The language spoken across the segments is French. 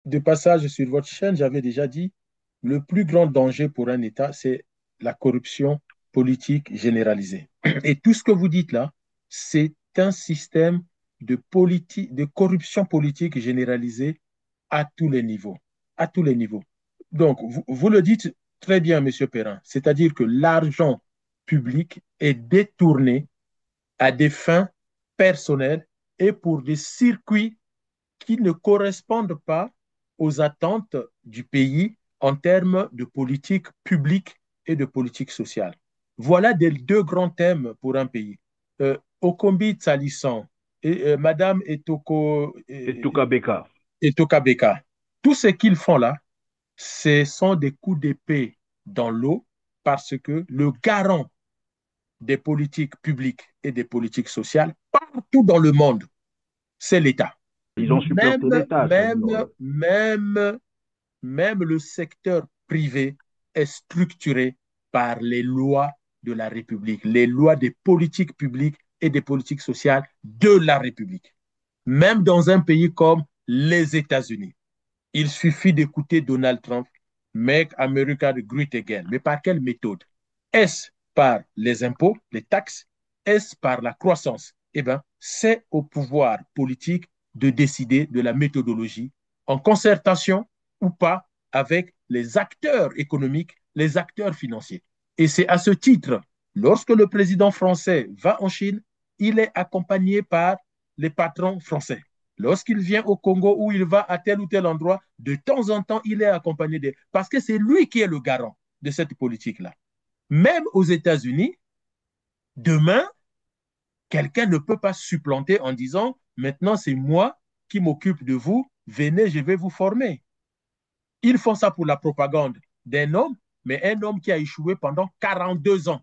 de passage sur votre chaîne, j'avais déjà dit, le plus grand danger pour un État, c'est la corruption politique généralisée. Et tout ce que vous dites là, c'est un système de corruption politique généralisée à tous les niveaux. À tous les niveaux. Donc, vous le dites très bien, Monsieur Perrin, c'est-à-dire que l'argent public est détourné à des fins personnelles et pour des circuits qui ne correspondent pas aux attentes du pays en termes de politique publique et de politique sociale. Voilà des deux grands thèmes pour un pays. Okombi Tsalissan et Madame Et Toukabeka. Etoka Beka, tout ce qu'ils font là, ce sont des coups d'épée dans l'eau parce que le garant des politiques publiques et des politiques sociales partout dans le monde, c'est l'État. Ils ont supplanté Même, l'État, c'est-à-dire. même, même, même le secteur privé est structuré par les lois de la République, les lois des politiques publiques et des politiques sociales de la République. Même dans un pays comme les États-Unis, il suffit d'écouter Donald Trump, Make America Great Again. Mais par quelle méthode? Est-ce par les impôts, les taxes? Est-ce par la croissance? Eh bien, c'est au pouvoir politique de décider de la méthodologie en concertation ou pas avec les acteurs économiques, les acteurs financiers. Et c'est à ce titre, lorsque le président français va en Chine, il est accompagné par les patrons français. Lorsqu'il vient au Congo ou il va à tel ou tel endroit, de temps en temps, il est accompagné de... Parce que c'est lui qui est le garant de cette politique-là. Même aux États-Unis, demain, quelqu'un ne peut pas supplanter en disant, maintenant c'est moi qui m'occupe de vous, venez, je vais vous former. Ils font ça pour la propagande d'un homme, mais un homme qui a échoué pendant 42 ans.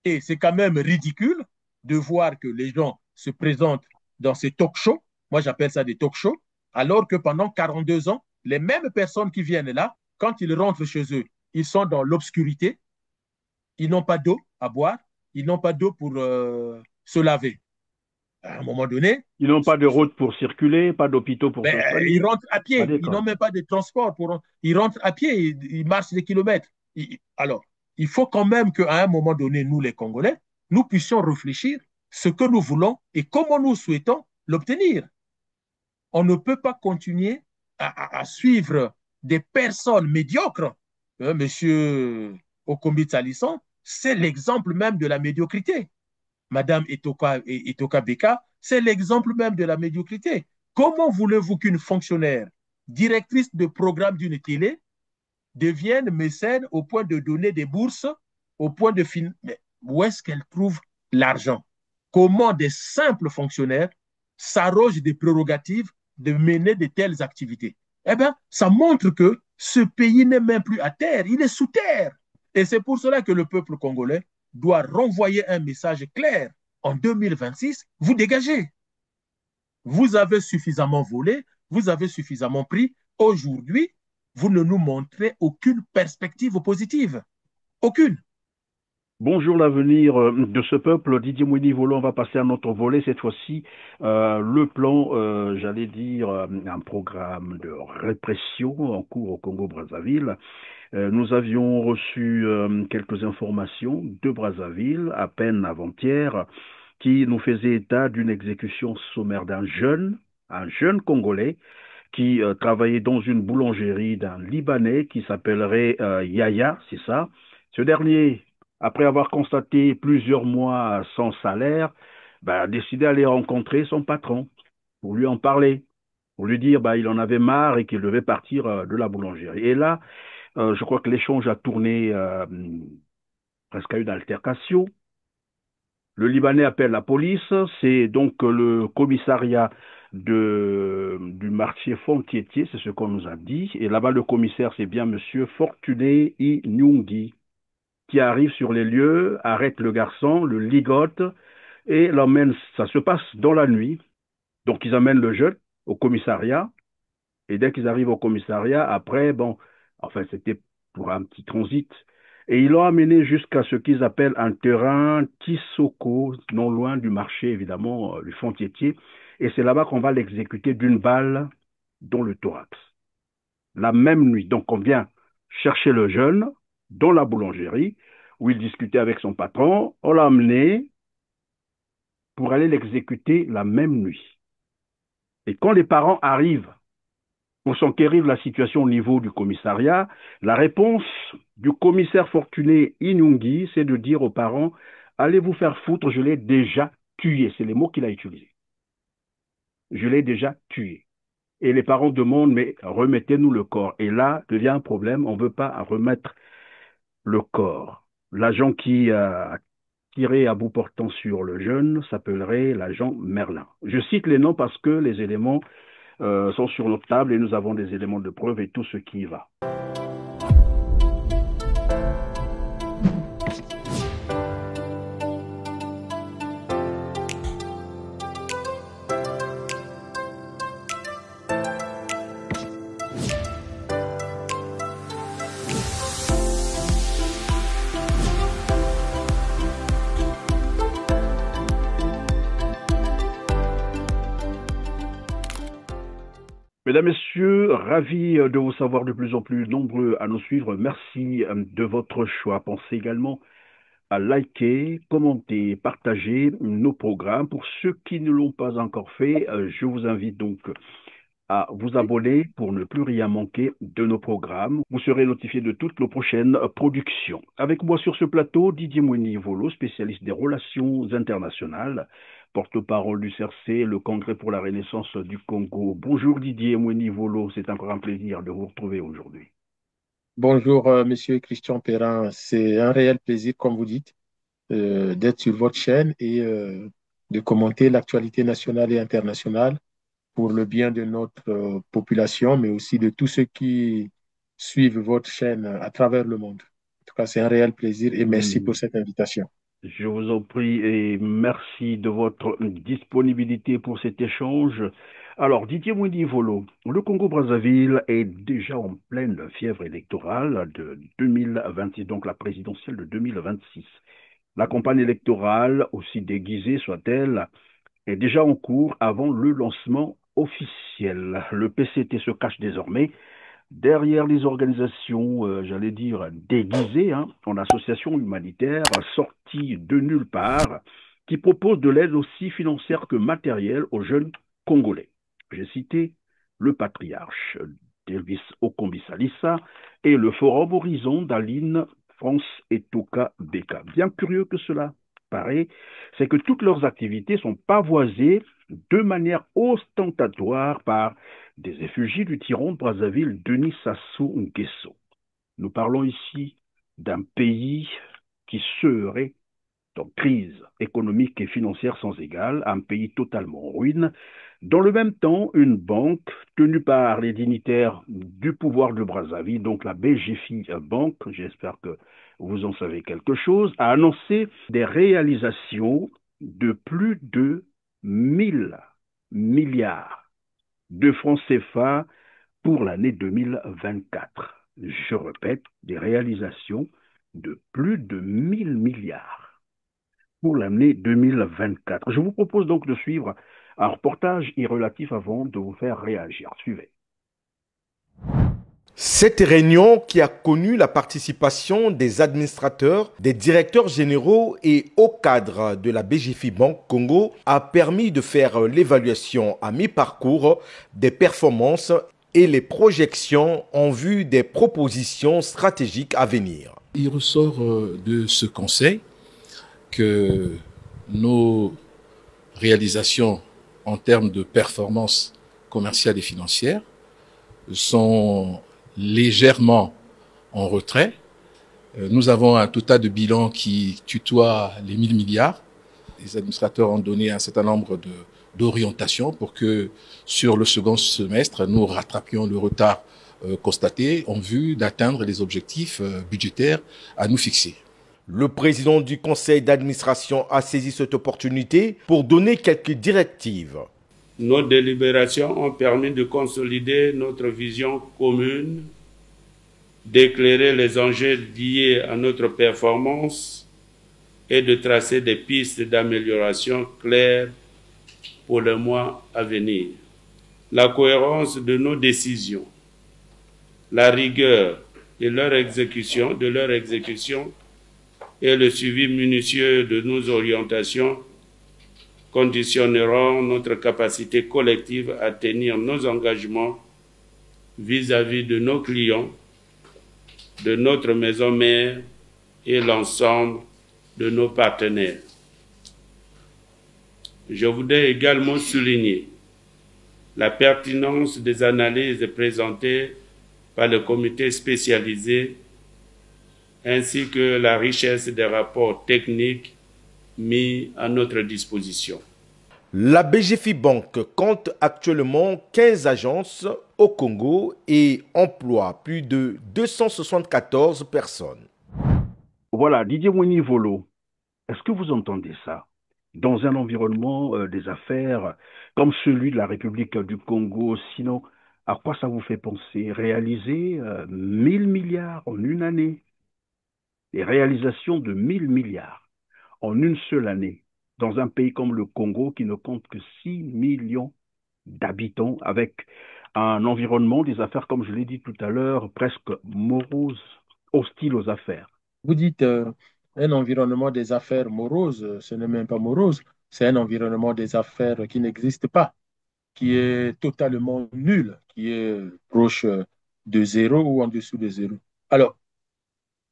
Et c'est quand même ridicule de voir que les gens se présentent dans ces talk shows, moi j'appelle ça des talk shows, alors que pendant 42 ans, les mêmes personnes qui viennent là, quand ils rentrent chez eux, ils sont dans l'obscurité, ils n'ont pas d'eau à boire, ils n'ont pas d'eau pour se laver. À un moment donné, Ils n'ont pas de route pour circuler, pas d'hôpitaux pour ben, se ils soigner. rentrent à Ça pied, ils n'ont déconne. même pas de transport. Ils rentrent à pied, ils marchent des kilomètres. Alors, il faut quand même qu'à un moment donné, nous les Congolais, nous puissions réfléchir ce que nous voulons et comment nous souhaitons l'obtenir. On ne peut pas continuer à suivre des personnes médiocres. Monsieur Okombi Talisson, c'est l'exemple même de la médiocrité. Madame Etoka Beka, c'est l'exemple même de la médiocrité. Comment voulez-vous qu'une fonctionnaire, directrice de programme d'une télé, devienne mécène au point de donner des bourses, au point de mais où est-ce qu'elle trouve l'argent? Comment des simples fonctionnaires s'arrogent des prérogatives de mener de telles activités? Eh bien, ça montre que ce pays n'est même plus à terre, il est sous terre. Et c'est pour cela que le peuple congolais doit renvoyer un message clair. En 2026, vous dégagez. Vous avez suffisamment volé, vous avez suffisamment pris. Aujourd'hui, vous ne nous montrez aucune perspective positive. Aucune. Bonjour l'avenir de ce peuple. Didier Mouini-Volo, on va passer à notre volet. Cette fois-ci, le plan, j'allais dire, un programme de répression en cours au Congo-Brazzaville. Nous avions reçu quelques informations de Brazzaville, à peine avant-hier, qui nous faisait état d'une exécution sommaire un jeune Congolais, qui travaillait dans une boulangerie d'un Libanais qui s'appellerait Yaya, c'est ça. Ce dernier, après avoir constaté plusieurs mois sans salaire, ben, a décidé d'aller rencontrer son patron pour lui en parler, pour lui dire il en avait marre et qu'il devait partir de la boulangerie. Et là, je crois que l'échange a tourné presque à une altercation. Le Libanais appelle la police, c'est donc le commissariat du marché Fontietier, c'est ce qu'on nous a dit. Et là-bas, le commissaire, c'est bien Monsieur Fortuné Inyungi, qui arrive sur les lieux, arrête le garçon, le ligote et l'emmène. Ça se passe dans la nuit. Donc, ils amènent le jeune au commissariat. Et dès qu'ils arrivent au commissariat, après, bon, enfin, c'était pour un petit transit. Et ils l'ont amené jusqu'à ce qu'ils appellent un terrain Tissoko, non loin du marché, évidemment, du Fontietier. Et c'est là-bas qu'on va l'exécuter d'une balle dans le thorax. La même nuit. Donc, on vient chercher le jeune dans la boulangerie où il discutait avec son patron. On l'a amené pour aller l'exécuter la même nuit. Et quand les parents arrivent pour s'enquérir de la situation au niveau du commissariat, la réponse du commissaire Fortuné Inungi, c'est de dire aux parents, allez vous faire foutre, je l'ai déjà tué. C'est les mots qu'il a utilisés. Je l'ai déjà tué. Et les parents demandent, mais remettez-nous le corps. Et là, devient un problème, on ne veut pas remettre le corps. L'agent qui a tiré à bout portant sur le jeune s'appellerait l'agent Merlin. Je cite les noms parce que les éléments sont sur notre table et nous avons des éléments de preuve et tout ce qui y va. Mesdames, Messieurs, ravi de vous savoir de plus en plus nombreux à nous suivre. Merci de votre choix. Pensez également à liker, commenter, partager nos programmes. Pour ceux qui ne l'ont pas encore fait, je vous invite donc à vous abonner pour ne plus rien manquer de nos programmes. Vous serez notifié de toutes nos prochaines productions. Avec moi sur ce plateau, Didier Mouini-Volo, spécialiste des relations internationales, porte-parole du CRC, le Congrès pour la Renaissance du Congo. Bonjour Didier Mouini-Volo, c'est encore un plaisir de vous retrouver aujourd'hui. Bonjour, Monsieur Christian Perrin. C'est un réel plaisir, comme vous dites, d'être sur votre chaîne et de commenter l'actualité nationale et internationale pour le bien de notre population, mais aussi de tous ceux qui suivent votre chaîne à travers le monde. En tout cas, c'est un réel plaisir et merci pour cette invitation. Je vous en prie et merci de votre disponibilité pour cet échange. Alors, Didier Mouini-Volo, le Congo-Brazzaville est déjà en pleine fièvre électorale de 2026, donc la présidentielle de 2026. La campagne électorale, aussi déguisée soit-elle, est déjà en cours avant le lancement officiel. Le PCT se cache désormais derrière les organisations, j'allais dire, déguisées, en associations humanitaires, sorties de nulle part, qui proposent de l'aide aussi financière que matérielle aux jeunes Congolais. J'ai cité le patriarche d'Elvis Okombi-Salissa et le Forum Horizon d'Aline France et Toka Beka. Bien curieux que cela paraît, c'est que toutes leurs activités sont pavoisées de manière ostentatoire par des effigies du tyran de Brazzaville, Denis Sassou Nguesso. Nous parlons ici d'un pays qui serait en crise économique et financière sans égale, un pays totalement en ruine. Dans le même temps, une banque tenue par les dignitaires du pouvoir de Brazzaville, donc la BGFI Bank, j'espère que vous en savez quelque chose, a annoncé des réalisations de plus de 1000 milliards de francs CFA pour l'année 2024. Je répète, des réalisations de plus de 1000 milliards pour l'année 2024. Je vous propose donc de suivre un reportage relatif avant de vous faire réagir. Suivez. Cette réunion qui a connu la participation des administrateurs, des directeurs généraux et hauts cadres de la BGFI Bank Congo a permis de faire l'évaluation à mi-parcours des performances et les projections en vue des propositions stratégiques à venir. Il ressort de ce conseil que nos réalisations en termes de performance commerciale et financière sont légèrement en retrait. Nous avons un total de bilan qui tutoie les 1000 milliards. Les administrateurs ont donné un certain nombre d'orientations pour que sur le second semestre, nous rattrapions le retard constaté en vue d'atteindre les objectifs budgétaires à nous fixer. Le président du conseil d'administration a saisi cette opportunité pour donner quelques directives. Nos délibérations ont permis de consolider notre vision commune, d'éclairer les enjeux liés à notre performance et de tracer des pistes d'amélioration claires pour le mois à venir. la cohérence de nos décisions, la rigueur de leur exécution et le suivi minutieux de nos orientations conditionneront notre capacité collective à tenir nos engagements vis-à-vis de nos clients, de notre maison mère et l'ensemble de nos partenaires. Je voudrais également souligner la pertinence des analyses présentées par le comité spécialisé ainsi que la richesse des rapports techniques mis à notre disposition. La BGFI Bank compte actuellement 15 agences au Congo et emploie plus de 274 personnes. Voilà, Didier Mwini-Volo, est-ce que vous entendez ça? Dans un environnement des affaires comme celui de la République du Congo, sinon, à quoi ça vous fait penser? Réaliser 1000 milliards en une année? Les réalisations de 1000 milliards en une seule année, dans un pays comme le Congo qui ne compte que 6 millions d'habitants, avec un environnement des affaires, comme je l'ai dit tout à l'heure, presque morose, hostile aux affaires. Vous dites un environnement des affaires morose, ce n'est même pas morose, c'est un environnement des affaires qui n'existe pas, qui est totalement nul, qui est proche de zéro ou en dessous de zéro. Alors,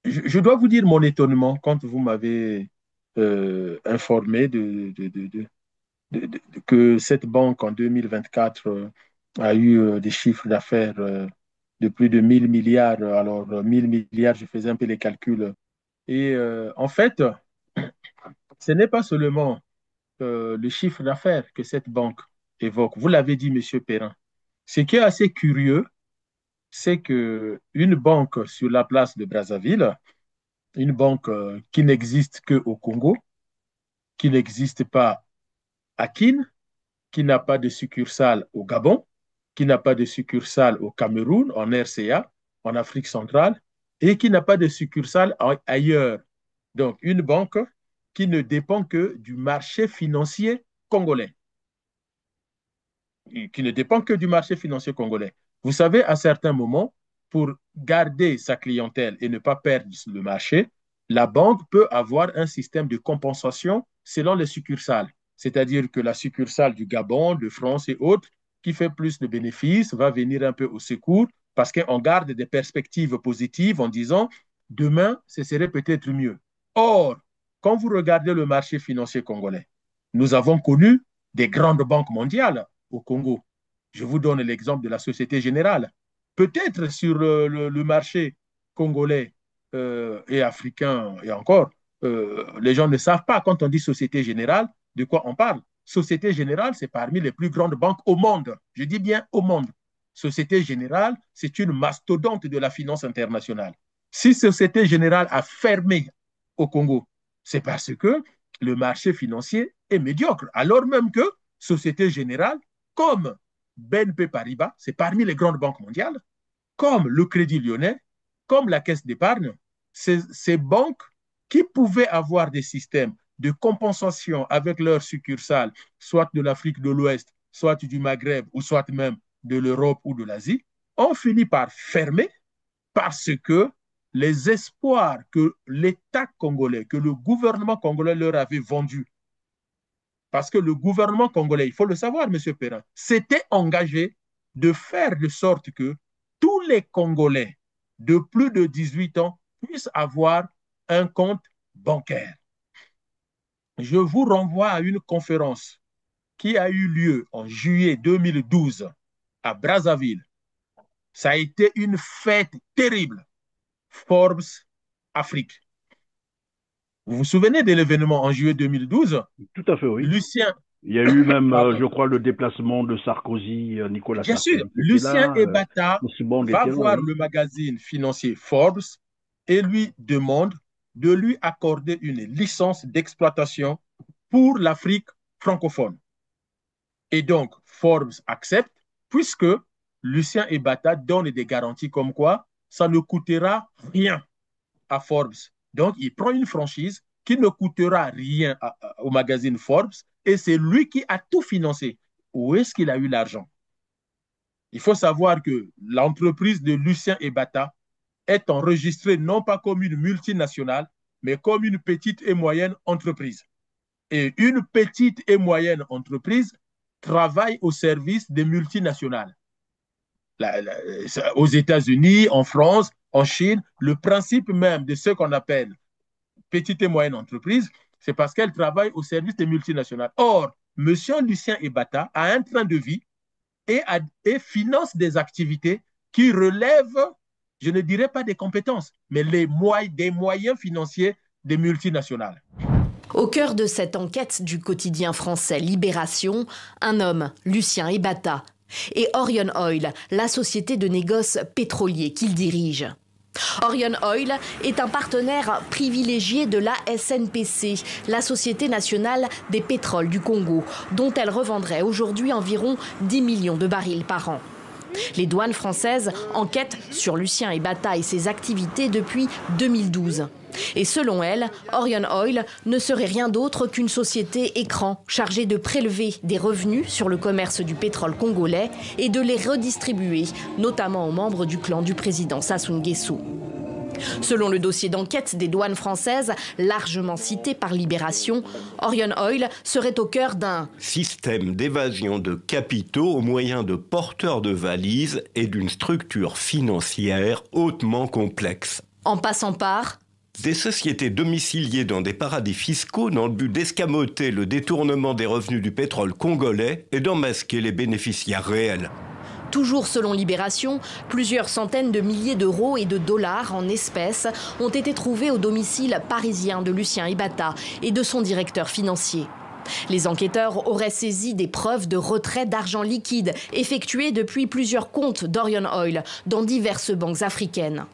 je dois vous dire mon étonnement quand vous m'avez informé que cette banque en 2024 a eu des chiffres d'affaires de plus de 1000 milliards. Alors, 1000 milliards, je faisais un peu les calculs. Et en fait, ce n'est pas seulement le chiffre d'affaires que cette banque évoque. Vous l'avez dit, Monsieur Perrin. Ce qui est assez curieux, c'est qu'une banque sur la place de Brazzaville, une banque qui n'existe qu'au Congo, qui n'existe pas à Kin, qui n'a pas de succursale au Gabon, qui n'a pas de succursale au Cameroun, en RCA, en Afrique centrale, et qui n'a pas de succursale ailleurs. Donc, une banque qui ne dépend que du marché financier congolais. Qui ne dépend que du marché financier congolais. Vous savez, à certains moments, pour garder sa clientèle et ne pas perdre le marché, la banque peut avoir un système de compensation selon les succursales. C'est-à-dire que la succursale du Gabon, de France et autres, qui fait plus de bénéfices, va venir un peu au secours parce qu'on garde des perspectives positives en disant demain, ce serait peut-être mieux. Or, quand vous regardez le marché financier congolais, nous avons connu des grandes banques mondiales au Congo. Je vous donne l'exemple de la Société Générale. Peut-être sur le marché congolais et africain et encore, les gens ne savent pas quand on dit Société Générale de quoi on parle. Société Générale, c'est parmi les plus grandes banques au monde. Je dis bien au monde. Société Générale, c'est une mastodonte de la finance internationale. Si Société Générale a fermé au Congo, c'est parce que le marché financier est médiocre. Alors même que Société Générale, comme BNP Paribas, c'est parmi les grandes banques mondiales, comme le Crédit Lyonnais, comme la Caisse d'épargne, ces banques qui pouvaient avoir des systèmes de compensation avec leurs succursales, soit de l'Afrique de l'Ouest, soit du Maghreb, ou soit même de l'Europe ou de l'Asie, ont fini par fermer parce que les espoirs que l'État congolais, que le gouvernement congolais leur avait vendus, parce que le gouvernement congolais, il faut le savoir, M. Perrin, s'était engagé de faire de sorte que tous les Congolais de plus de 18 ans puissent avoir un compte bancaire. Je vous renvoie à une conférence qui a eu lieu en juillet 2012 à Brazzaville. Ça a été une fête terrible. Forbes Afrique. Vous vous souvenez de l'événement en juillet 2012? Tout à fait, oui. Lucien. Il y a eu même, je crois, le déplacement de Sarkozy, Nicolas Bien Sarkozy. sûr, Lucien là, Ebata va voir oui. le magazine financier Forbes et lui demande de lui accorder une licence d'exploitation pour l'Afrique francophone. Et donc, Forbes accepte puisque Lucien Ebata donne des garanties comme quoi ça ne coûtera rien à Forbes. Donc, il prend une franchise qui ne coûtera rien au magazine Forbes et c'est lui qui a tout financé. Où est-ce qu'il a eu l'argent? Il faut savoir que l'entreprise de Lucien Ebata est enregistrée non pas comme une multinationale, mais comme une petite et moyenne entreprise. Et une petite et moyenne entreprise travaille au service des multinationales. Aux États-Unis, en France, en Chine, le principe même de ce qu'on appelle petite et moyenne entreprise, c'est parce qu'elle travaille au service des multinationales. Or, M. Lucien Ebata a un train de vie et finance des activités qui relèvent, je ne dirais pas des compétences, mais des moyens financiers des multinationales. Au cœur de cette enquête du quotidien français Libération, un homme, Lucien Ebata, et Orion Oil, la société de négoce pétrolier qu'il dirige. Orion Oil est un partenaire privilégié de la SNPC, la Société nationale des pétroles du Congo, dont elle revendrait aujourd'hui environ 10 millions de barils par an. Les douanes françaises enquêtent sur Lucien Ebata et ses activités depuis 2012. Et selon elle, Orion Oil ne serait rien d'autre qu'une société écran chargée de prélever des revenus sur le commerce du pétrole congolais et de les redistribuer, notamment aux membres du clan du président Sassou Nguesso. Selon le dossier d'enquête des douanes françaises, largement cité par Libération, Orion Oil serait au cœur d'un système d'évasion de capitaux au moyen de porteurs de valises et d'une structure financière hautement complexe. En passant par des sociétés domiciliées dans des paradis fiscaux dans le but d'escamoter le détournement des revenus du pétrole congolais et d'en masquer les bénéficiaires réels. Toujours selon Libération, plusieurs centaines de milliers d'euros et de dollars en espèces ont été trouvés au domicile parisien de Lucien Ebata et de son directeur financier. Les enquêteurs auraient saisi des preuves de retrait d'argent liquide effectués depuis plusieurs comptes d'Orion Oil dans diverses banques africaines.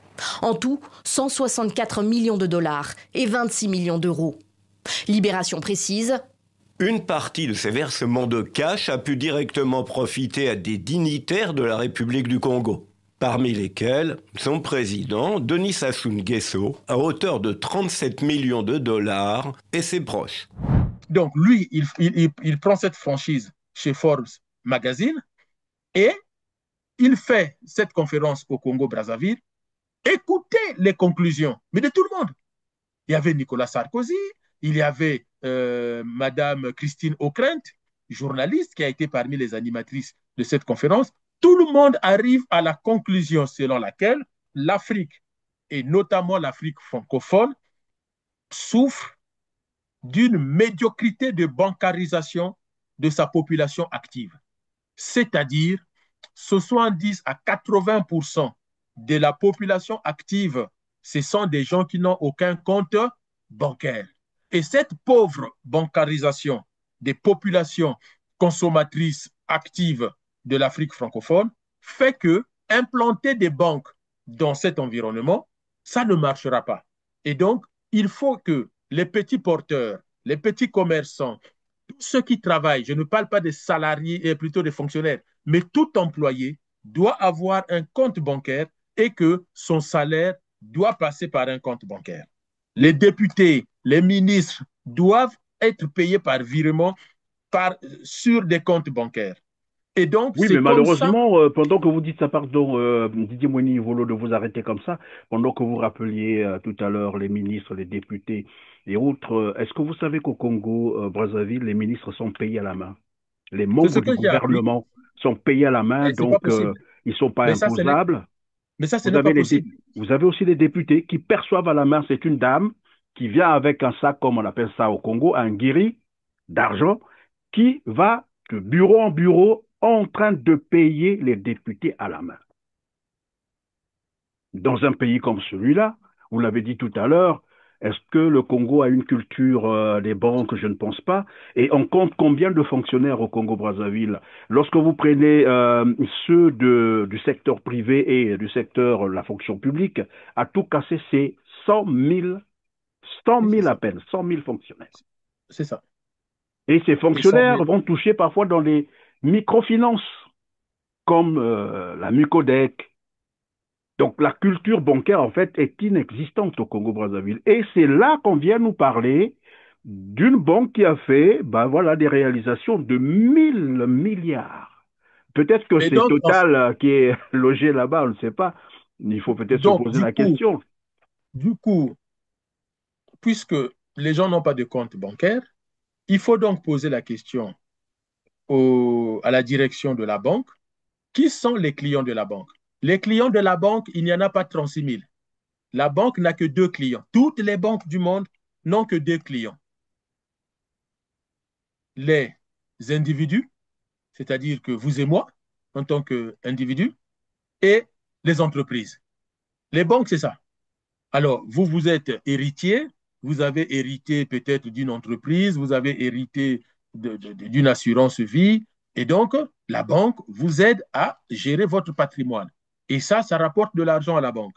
En tout, 164 millions de dollars et 26 millions d'euros. Libération précise: une partie de ces versements de cash a pu directement profiter à des dignitaires de la République du Congo, parmi lesquels son président, Denis Sassou Nguesso, à hauteur de 37 millions de dollars, et ses proches. Donc lui, il prend cette franchise chez Forbes Magazine et il fait cette conférence au Congo-Brazzaville. Écoutez les conclusions, mais de tout le monde. Il y avait Nicolas Sarkozy, il y avait Madame Christine Ockrent, journaliste qui a été parmi les animatrices de cette conférence. Tout le monde arrive à la conclusion selon laquelle l'Afrique, et notamment l'Afrique francophone, souffre d'une médiocrité de bancarisation de sa population active. C'est-à-dire 70 à 80% de la population active, ce sont des gens qui n'ont aucun compte bancaire. Et cette pauvre bancarisation des populations consommatrices actives de l'Afrique francophone fait que implanter des banques dans cet environnement, ça ne marchera pas. Et donc, il faut que les petits porteurs, les petits commerçants, tous ceux qui travaillent, je ne parle pas des salariés et plutôt des fonctionnaires, mais tout employé doit avoir un compte bancaire et que son salaire doit passer par un compte bancaire. Les députés, les ministres doivent être payés par virement sur des comptes bancaires. Et donc, oui, mais malheureusement, pendant que vous dites ça, pardon, Didier Mwini-Yvolo, de vous arrêter comme ça, pendant que vous rappeliez tout à l'heure les ministres, les députés et autres, est-ce que vous savez qu'au Congo, Brazzaville, les ministres sont payés à la main? Les membres du gouvernement sont payés à la main, donc ils ne sont pas imposables. Mais ça, ce n'est pas possible. Vous avez aussi les députés qui perçoivent à la main, c'est une dame qui vient avec un sac, comme on appelle ça au Congo, un guéri d'argent, qui va de bureau en bureau en train de payer les députés à la main. Dans un pays comme celui-là, vous l'avez dit tout à l'heure, est-ce que le Congo a une culture des banques? Je ne pense pas. Et on compte combien de fonctionnaires au Congo-Brazzaville? Lorsque vous prenez ceux du secteur privé et du secteur la fonction publique, à tout casser, c'est 100 000 à peine, 100 000 fonctionnaires. C'est ça. Et ces fonctionnaires vont toucher parfois dans les microfinances, comme la Mucodec. Donc la culture bancaire, en fait, est inexistante au Congo-Brazzaville. Et c'est là qu'on vient nous parler d'une banque qui a fait des réalisations de 1 000 milliards Peut-être que Et c'est donc, Total qui est logé là-bas, on ne sait pas. Il faut peut-être se donc poser la question. du coup, puisque les gens n'ont pas de compte bancaire, il faut donc poser la question à la direction de la banque, qui sont les clients de la banque? Les clients de la banque, il n'y en a pas 36 000. La banque n'a que deux clients. Toutes les banques du monde n'ont que deux clients. Les individus, c'est-à-dire que vous et moi, en tant qu'individus, et les entreprises. Les banques, c'est ça. Alors, vous êtes héritier, vous avez hérité peut-être d'une entreprise, vous avez hérité d'une assurance vie, et donc la banque vous aide à gérer votre patrimoine. Et ça rapporte de l'argent à la banque.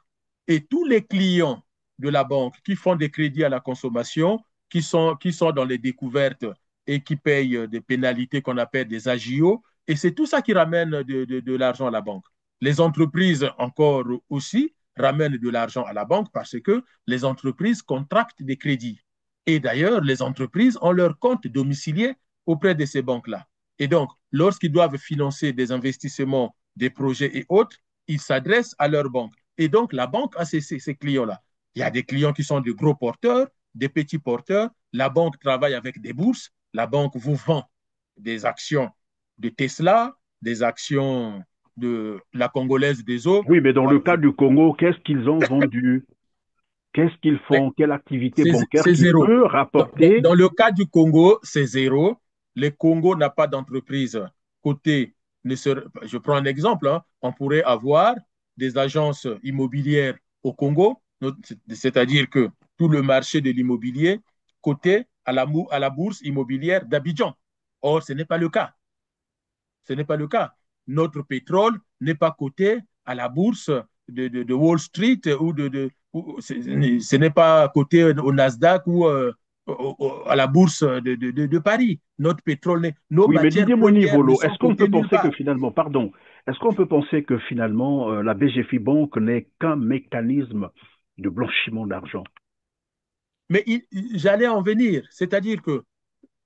Et tous les clients de la banque qui font des crédits à la consommation, qui sont dans les découvertes et qui payent des pénalités qu'on appelle des AGIO, et c'est tout ça qui ramène de l'argent à la banque. Les entreprises encore aussi ramènent de l'argent à la banque parce que les entreprises contractent des crédits. Et d'ailleurs, les entreprises ont leur compte domicilié auprès de ces banques-là. Et donc, lorsqu'ils doivent financer des investissements, des projets et autres, ils s'adressent à leur banque. Et donc, la banque a ces clients-là. Il y a des clients qui sont de gros porteurs, des petits porteurs. La banque travaille avec des bourses. La banque vous vend des actions de Tesla, des actions de la Congolaise des eaux. Oui, mais dans le cas du Congo, qu'est-ce qu'ils ont vendu? Qu'est-ce qu'ils Mais font? Quelle activité bancaire c'est qui zéro. peut rapporter? Dans le cas du Congo, c'est zéro. Le Congo n'a pas d'entreprise côté. Je prends un exemple. Hein. On pourrait avoir des agences immobilières au Congo, c'est-à-dire que tout le marché de l'immobilier coté à la bourse immobilière d'Abidjan. Or, ce n'est pas le cas. Ce n'est pas le cas. Notre pétrole n'est pas coté à la bourse de Wall Street ce n'est pas coté au Nasdaq ou à la bourse de Paris. Notre pétrole, nos Oui, mais matières Didier premières ne Monivolo, sont est-ce qu'on peut cotées nulle penser que part. finalement, pardon, est-ce qu'on peut penser que finalement la BGFI Banque n'est qu'un mécanisme de blanchiment d'argent? Mais j'allais en venir. C'est-à-dire que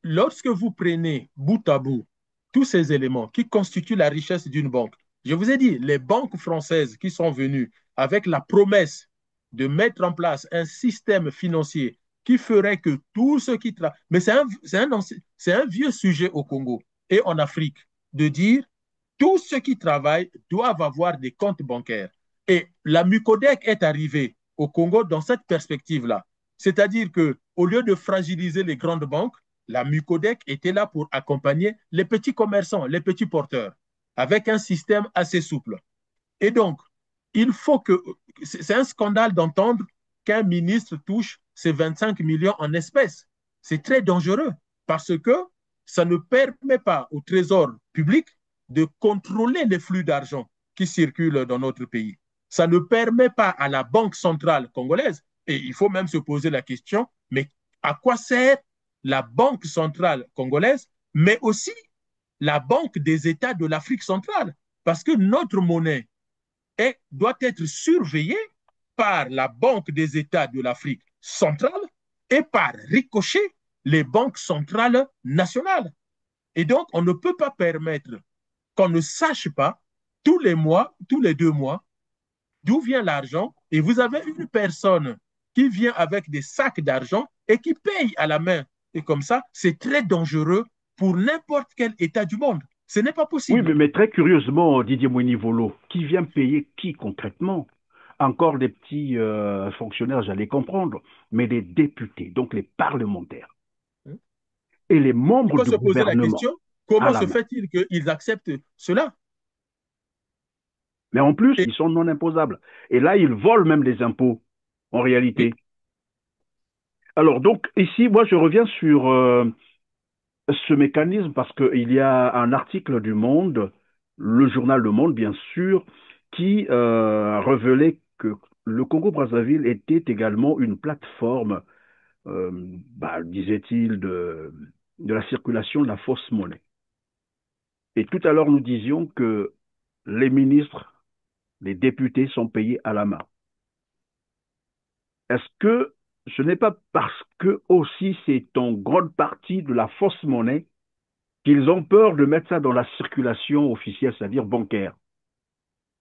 lorsque vous prenez bout à bout tous ces éléments qui constituent la richesse d'une banque, je vous ai dit, les banques françaises qui sont venues avec la promesse de mettre en place un système financier qui ferait que tous ceux qui travaillent... Mais c'est un vieux sujet au Congo et en Afrique de dire tous ceux qui travaillent doivent avoir des comptes bancaires. Et la Mucodec est arrivée au Congo dans cette perspective-là. C'est-à-dire qu'au lieu de fragiliser les grandes banques, la Mucodec était là pour accompagner les petits commerçants, les petits porteurs, avec un système assez souple. Et donc, il faut que... C'est un scandale d'entendre qu'un ministre touche ces 25 millions en espèces. C'est très dangereux parce que ça ne permet pas au trésor public de contrôler les flux d'argent qui circulent dans notre pays. Ça ne permet pas à la Banque centrale congolaise, et il faut même se poser la question, mais à quoi sert la Banque centrale congolaise, mais aussi la Banque des États de l'Afrique centrale? Parce que notre monnaie doit être surveillée par la Banque des États de l'Afrique centrale et par ricochet les banques centrales nationales. Et donc, on ne peut pas permettre qu'on ne sache pas tous les mois, tous les 2 mois, d'où vient l'argent. Et vous avez une personne qui vient avec des sacs d'argent et qui paye à la main. Et comme ça, c'est très dangereux pour n'importe quel État du monde. Ce n'est pas Oui, possible. mais très curieusement, Didier Monivolo, qui vient payer qui concrètement? Encore des petits fonctionnaires, j'allais comprendre, mais les députés, donc les parlementaires et les Il membres faut du se poser la gouvernement question, à comment la se main. fait-il qu'ils acceptent cela? Mais en plus, Et, ils sont non imposables. Et là, ils volent même des impôts, en et, réalité. Alors, donc, ici, moi, je reviens sur ce mécanisme parce qu'il y a un article du Monde, le journal Le Monde, bien sûr, qui révélait que le Congo-Brazzaville était également une plateforme, disait-il, de la circulation de la fausse monnaie. Et tout à l'heure, nous disions que les ministres, les députés sont payés à la main. Est-ce que ce n'est pas parce que aussi c'est en grande partie de la fausse monnaie qu'ils ont peur de mettre ça dans la circulation officielle, c'est-à-dire bancaire.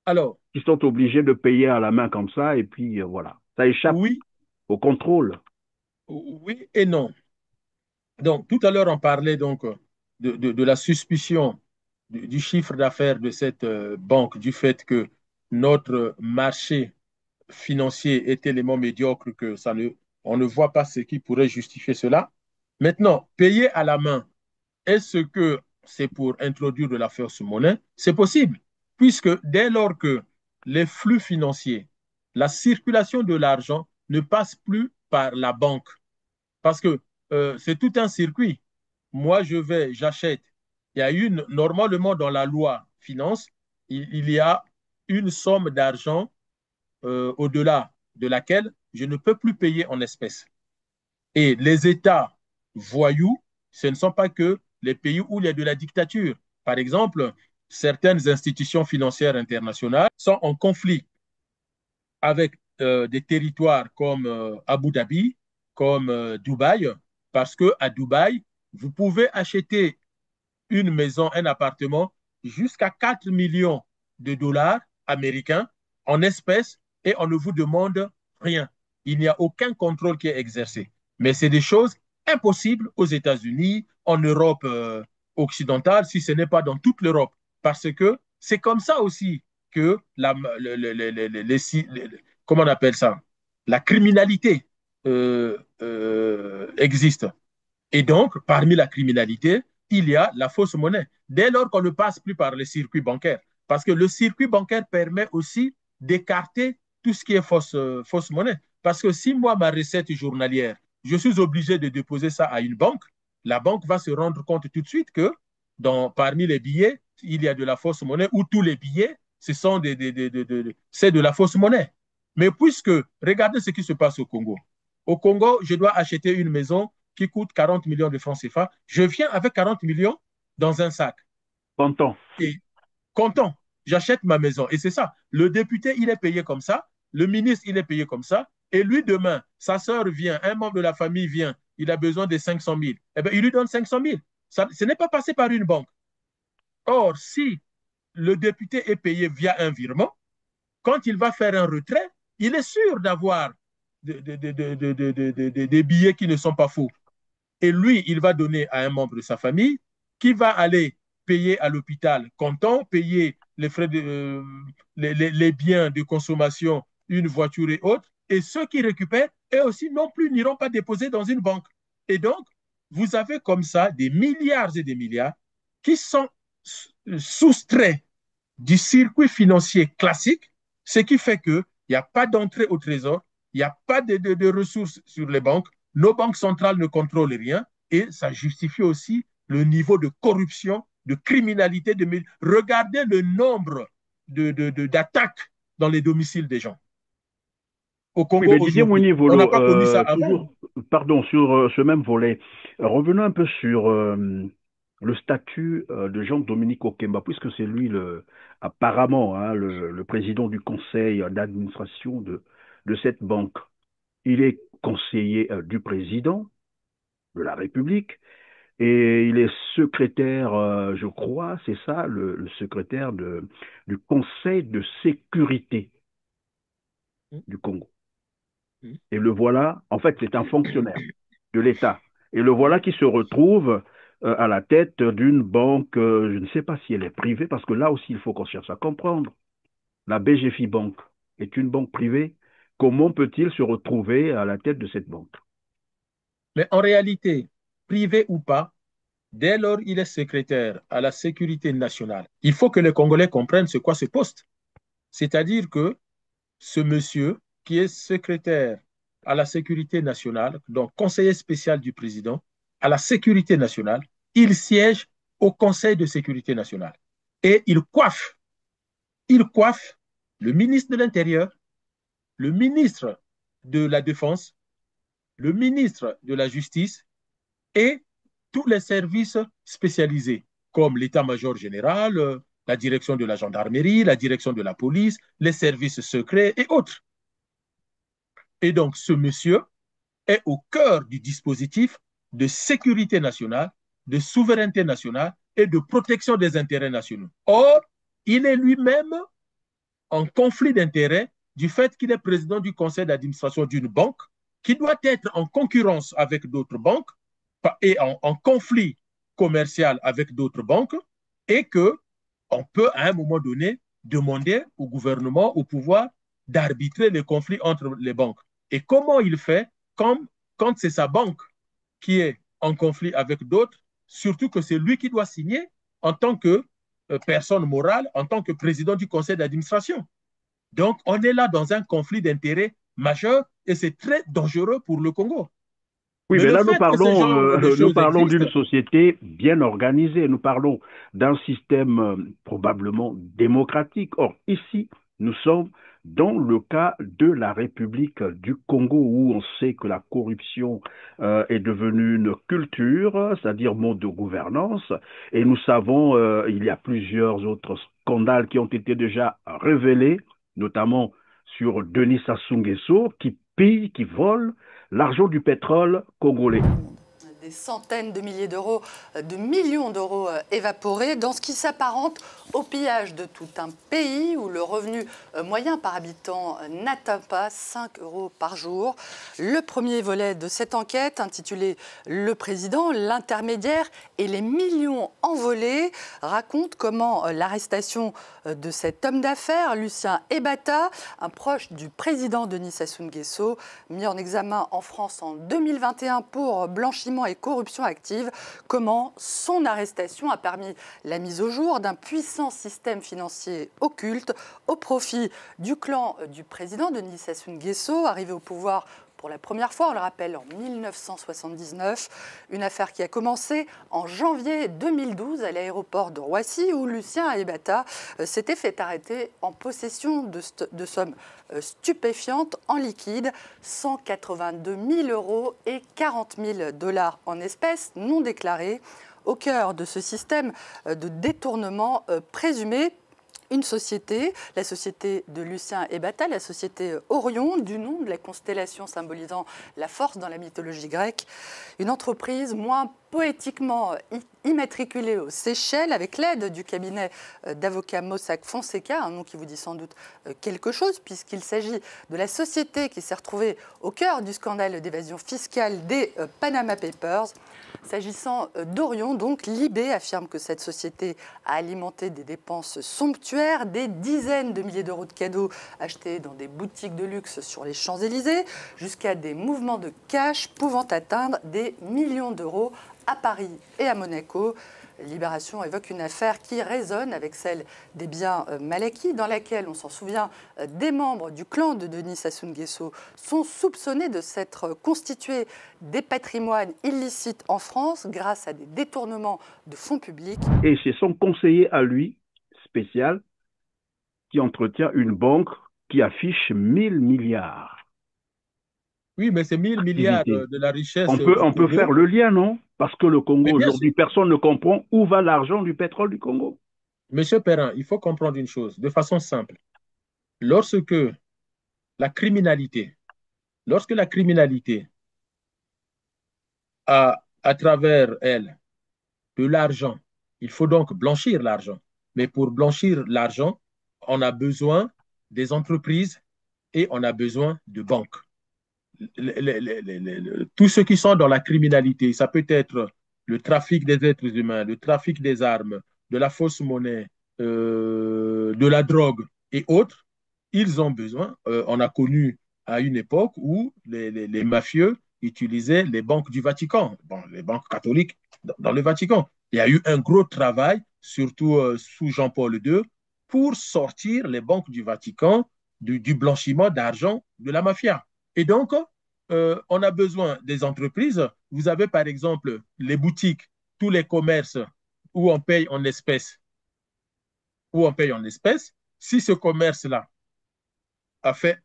Alors, Ils sont obligés de payer à la main comme ça, et puis voilà. Ça échappe oui, au contrôle. oui et non. Donc, tout à l'heure, on parlait donc de la suspicion du chiffre d'affaires de cette banque, du fait que notre marché financier est tellement médiocre que on ne voit pas ce qui pourrait justifier cela. Maintenant, payer à la main, est-ce que c'est pour introduire de la fausse monnaie? C'est possible, puisque dès lors que les flux financiers, la circulation de l'argent ne passe plus par la banque, parce que c'est tout un circuit. Moi, j'achète. Il y a normalement dans la loi finance, il y a une somme d'argent au-delà de laquelle je ne peux plus payer en espèces. Et les États voyous, ce ne sont pas que les pays où il y a de la dictature. Par exemple, certaines institutions financières internationales sont en conflit avec des territoires comme Abu Dhabi, comme Dubaï, parce que à Dubaï, vous pouvez acheter une maison, un appartement jusqu'à 4 millions de dollars américains en espèces et on ne vous demande rien. Il n'y a aucun contrôle qui est exercé. Mais c'est des choses impossibles aux États-Unis, en Europe occidentale, si ce n'est pas dans toute l'Europe. Parce que c'est comme ça aussi que comment on appelle ça? La criminalité existe. Et donc, parmi la criminalité, il y a la fausse monnaie. Dès lors qu'on ne passe plus par le circuit bancaire, parce que le circuit bancaire permet aussi d'écarter tout ce qui est fausse monnaie. Parce que si moi, ma recette journalière, je suis obligé de déposer ça à une banque, la banque va se rendre compte tout de suite que parmi les billets, il y a de la fausse monnaie ou tous les billets, c'est de la fausse monnaie. Mais puisque, regardez ce qui se passe au Congo. Au Congo, je dois acheter une maison qui coûte 40 millions de francs CFA. Je viens avec 40 millions dans un sac. Content. Et content, j'achète ma maison. Et c'est ça. Le député, il est payé comme ça. Le ministre, il est payé comme ça. Et lui, demain, sa sœur vient, un membre de la famille vient, il a besoin de 500 000. Eh bien, il lui donne 500 000. Ça, ce n'est pas passé par une banque. Or, si le député est payé via un virement, quand il va faire un retrait, il est sûr d'avoir des billets qui ne sont pas faux. Et lui, il va donner à un membre de sa famille qui va aller payer à l'hôpital comptant, payer les frais les biens de consommation, une voiture et autres. Et ceux qui récupèrent, eux aussi non plus n'iront pas déposer dans une banque. Et donc, vous avez comme ça des milliards et des milliards qui sont soustraits du circuit financier classique, ce qui fait qu'il n'y a pas d'entrée au trésor, il n'y a pas de ressources sur les banques, nos banques centrales ne contrôlent rien et ça justifie aussi le niveau de corruption, de criminalité. Regardez le nombre d'attaques dans les domiciles des gens. Au Oui, Congo mais Didier aujourd'hui, on n'a Mounivolo, pas connu ça avant. toujours, pardon, sur ce même volet, revenons un peu sur le statut de Jean-Dominique Okemba, puisque c'est lui apparemment hein, le président du conseil d'administration de cette banque. Il est conseiller du président de la République et il est secrétaire, je crois, c'est ça, le secrétaire du conseil de sécurité du Congo. Et le voilà, en fait, c'est un fonctionnaire de l'État. Et le voilà qui se retrouve à la tête d'une banque, je ne sais pas si elle est privée, parce que là aussi, il faut qu'on cherche à comprendre. La BGFI Bank est une banque privée. Comment peut-il se retrouver à la tête de cette banque? Mais en réalité, privé ou pas, dès lors il est secrétaire à la sécurité nationale, il faut que les Congolais comprennent ce qu'est ce poste. C'est-à-dire que ce monsieur qui est secrétaire à la sécurité nationale, donc conseiller spécial du président à la sécurité nationale, il siège au Conseil de sécurité nationale. Et il coiffe le ministre de l'Intérieur, le ministre de la Défense, le ministre de la Justice et tous les services spécialisés, comme l'état-major général, la direction de la gendarmerie, la direction de la police, les services secrets et autres. Et donc, ce monsieur est au cœur du dispositif de sécurité nationale de souveraineté nationale et de protection des intérêts nationaux. Or, il est lui-même en conflit d'intérêts du fait qu'il est président du conseil d'administration d'une banque qui doit être en concurrence avec d'autres banques et en conflit commercial avec d'autres banques, et qu'on peut à un moment donné demander au gouvernement, au pouvoir, d'arbitrer les conflits entre les banques. Et comment il fait quand c'est sa banque qui est en conflit avec d'autres, surtout que c'est lui qui doit signer en tant que personne morale, en tant que président du conseil d'administration. Donc, on est là dans un conflit d'intérêts majeur et c'est très dangereux pour le Congo. Oui, Mais mais le là, fait que ce genre de nous choses parlons d'une existent, société bien organisée. Nous parlons d'un système probablement démocratique. Or, ici, nous sommes dans le cas de la République du Congo, où on sait que la corruption est devenue une culture, c'est-à-dire mode de gouvernance. Et nous savons, il y a plusieurs autres scandales qui ont été déjà révélés, notamment sur Denis Sassou Nguesso, qui pille, qui vole l'argent du pétrole congolais. Des centaines de milliers d'euros, de millions d'euros évaporés dans ce qui s'apparente au pillage de tout un pays où le revenu moyen par habitant n'atteint pas 5 euros par jour. Le premier volet de cette enquête, intitulé « Le président, l'intermédiaire et les millions envolés », raconte comment l'arrestation de cet homme d'affaires, Lucien Ebata, un proche du président Denis Sassou Nguesso, mis en examen en France en 2021 pour blanchiment et corruption active, comment son arrestation a permis la mise au jour d'un puissant système financier occulte au profit du clan du président Denis Sassou Nguesso, arrivé au pouvoir pour la première fois, on le rappelle, en 1979, une affaire qui a commencé en janvier 2012 à l'aéroport de Roissy, où Lucien Ebata s'était fait arrêter en possession de sommes stupéfiantes en liquide, 182 000 euros et 40 000 $ en espèces non déclarées, au cœur de ce système de détournement présumé. Une société, la société de Lucien Ebata, la société Orion, du nom de la constellation symbolisant la force dans la mythologie grecque. Une entreprise moins poétiquement immatriculée aux Seychelles, avec l'aide du cabinet d'avocats Mossack Fonseca, un nom qui vous dit sans doute quelque chose, puisqu'il s'agit de la société qui s'est retrouvée au cœur du scandale d'évasion fiscale des Panama Papers. S'agissant d'Orion, donc, Libé affirme que cette société a alimenté des dépenses somptuaires, des dizaines de milliers d'euros de cadeaux achetés dans des boutiques de luxe sur les Champs-Élysées, jusqu'à des mouvements de cash pouvant atteindre des millions d'euros à Paris et à Monaco. Libération évoque une affaire qui résonne avec celle des biens mal acquis, dans laquelle, on s'en souvient, des membres du clan de Denis Sassou Nguesso sont soupçonnés de s'être constitués des patrimoines illicites en France grâce à des détournements de fonds publics. Et c'est son conseiller à lui, spécial, qui entretient une banque qui affiche 1000 milliards. Oui, mais c'est 1000 milliards de la richesse. On peut faire le lien, non? Parce que le Congo, aujourd'hui, personne ne comprend où va l'argent du pétrole du Congo. Monsieur Perrin, il faut comprendre une chose de façon simple. Lorsque la criminalité a à travers elle de l'argent, il faut donc blanchir l'argent. Mais pour blanchir l'argent, on a besoin des entreprises et on a besoin de banques. Tous ceux qui sont dans la criminalité, ça peut être le trafic des êtres humains, le trafic des armes, de la fausse monnaie, de la drogue et autres, ils ont besoin. On a connu à une époque où les mafieux utilisaient les banques du Vatican, bon, les banques catholiques dans le Vatican. Il y a eu un gros travail, surtout sous Jean-Paul II, pour sortir les banques du Vatican du blanchiment d'argent de la mafia. Et donc, on a besoin des entreprises. Vous avez par exemple les boutiques, tous les commerces où on paye en espèces. Si ce commerce-là a fait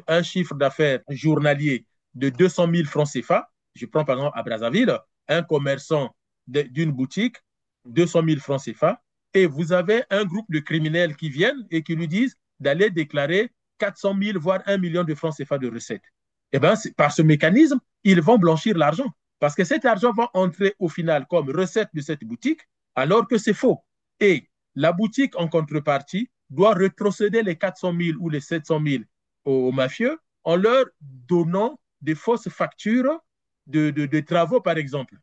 un chiffre d'affaires journalier de 200 000 francs CFA, je prends par exemple à Brazzaville, un commerçant d'une boutique, 200 000 francs CFA, et vous avez un groupe de criminels qui viennent et qui lui disent d'aller déclarer 400 000, voire 1 million de francs CFA de recettes. Eh bien, par ce mécanisme, ils vont blanchir l'argent. Parce que cet argent va entrer au final comme recette de cette boutique, alors que c'est faux. Et la boutique, en contrepartie, doit retrocéder les 400 000 ou les 700 000 aux mafieux en leur donnant des fausses factures de travaux, par exemple.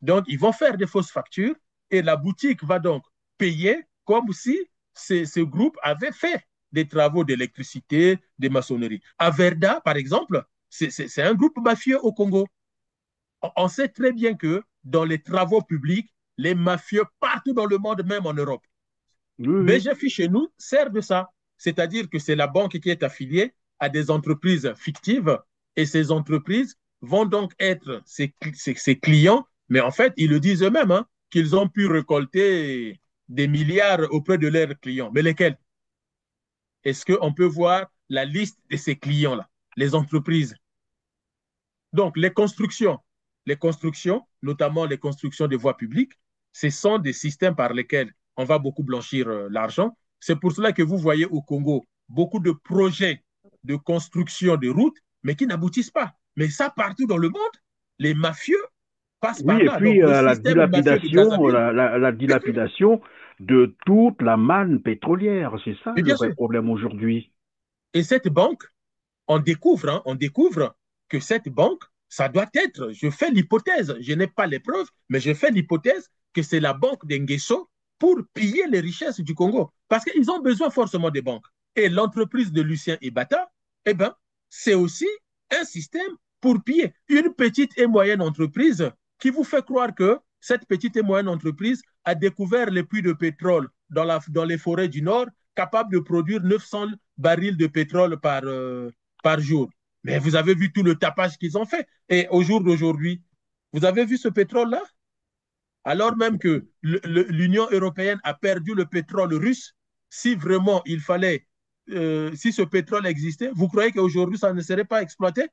Donc, ils vont faire des fausses factures et la boutique va donc payer comme si ce groupe avait fait des travaux d'électricité, de maçonnerie. Averda, par exemple, c'est un groupe mafieux au Congo. On sait très bien que dans les travaux publics, les mafieux partout dans le monde, même en Europe. Oui. BGFI chez nous sert de ça. C'est-à-dire que c'est la banque qui est affiliée à des entreprises fictives et ces entreprises vont donc être ses clients, mais en fait, ils le disent eux-mêmes, hein, qu'ils ont pu récolter des milliards auprès de leurs clients. Mais lesquels? Est-ce qu'on peut voir la liste de ces clients-là, les entreprises? Donc, les constructions, notamment les constructions de voies publiques, ce sont des systèmes par lesquels on va beaucoup blanchir l'argent. C'est pour cela que vous voyez au Congo beaucoup de projets de construction de routes, mais qui n'aboutissent pas. Mais ça, partout dans le monde, les mafieux passent Oui, par et là. puis Donc, le la système mafieux de dilapidation, Brazzaville, la dilapidation de toute la manne pétrolière, c'est ça mais le bien vrai sûr. problème aujourd'hui. Et cette banque, on découvre que cette banque, ça doit être, je fais l'hypothèse, je n'ai pas les preuves, mais je fais l'hypothèse que c'est la banque d'Enguesso pour piller les richesses du Congo. Parce qu'ils ont besoin forcément des banques. Et l'entreprise de Lucien Ebata, eh ben, c'est aussi un système pour piller une petite et moyenne entreprise qui vous fait croire que cette petite et moyenne entreprise a découvert les puits de pétrole dans les forêts du Nord, capable de produire 900 barils de pétrole par jour. Mais vous avez vu tout le tapage qu'ils ont fait. Et au jour d'aujourd'hui, vous avez vu ce pétrole-là? Alors même que l'Union européenne a perdu le pétrole russe, si vraiment il fallait, si ce pétrole existait, vous croyez qu'aujourd'hui, ça ne serait pas exploité?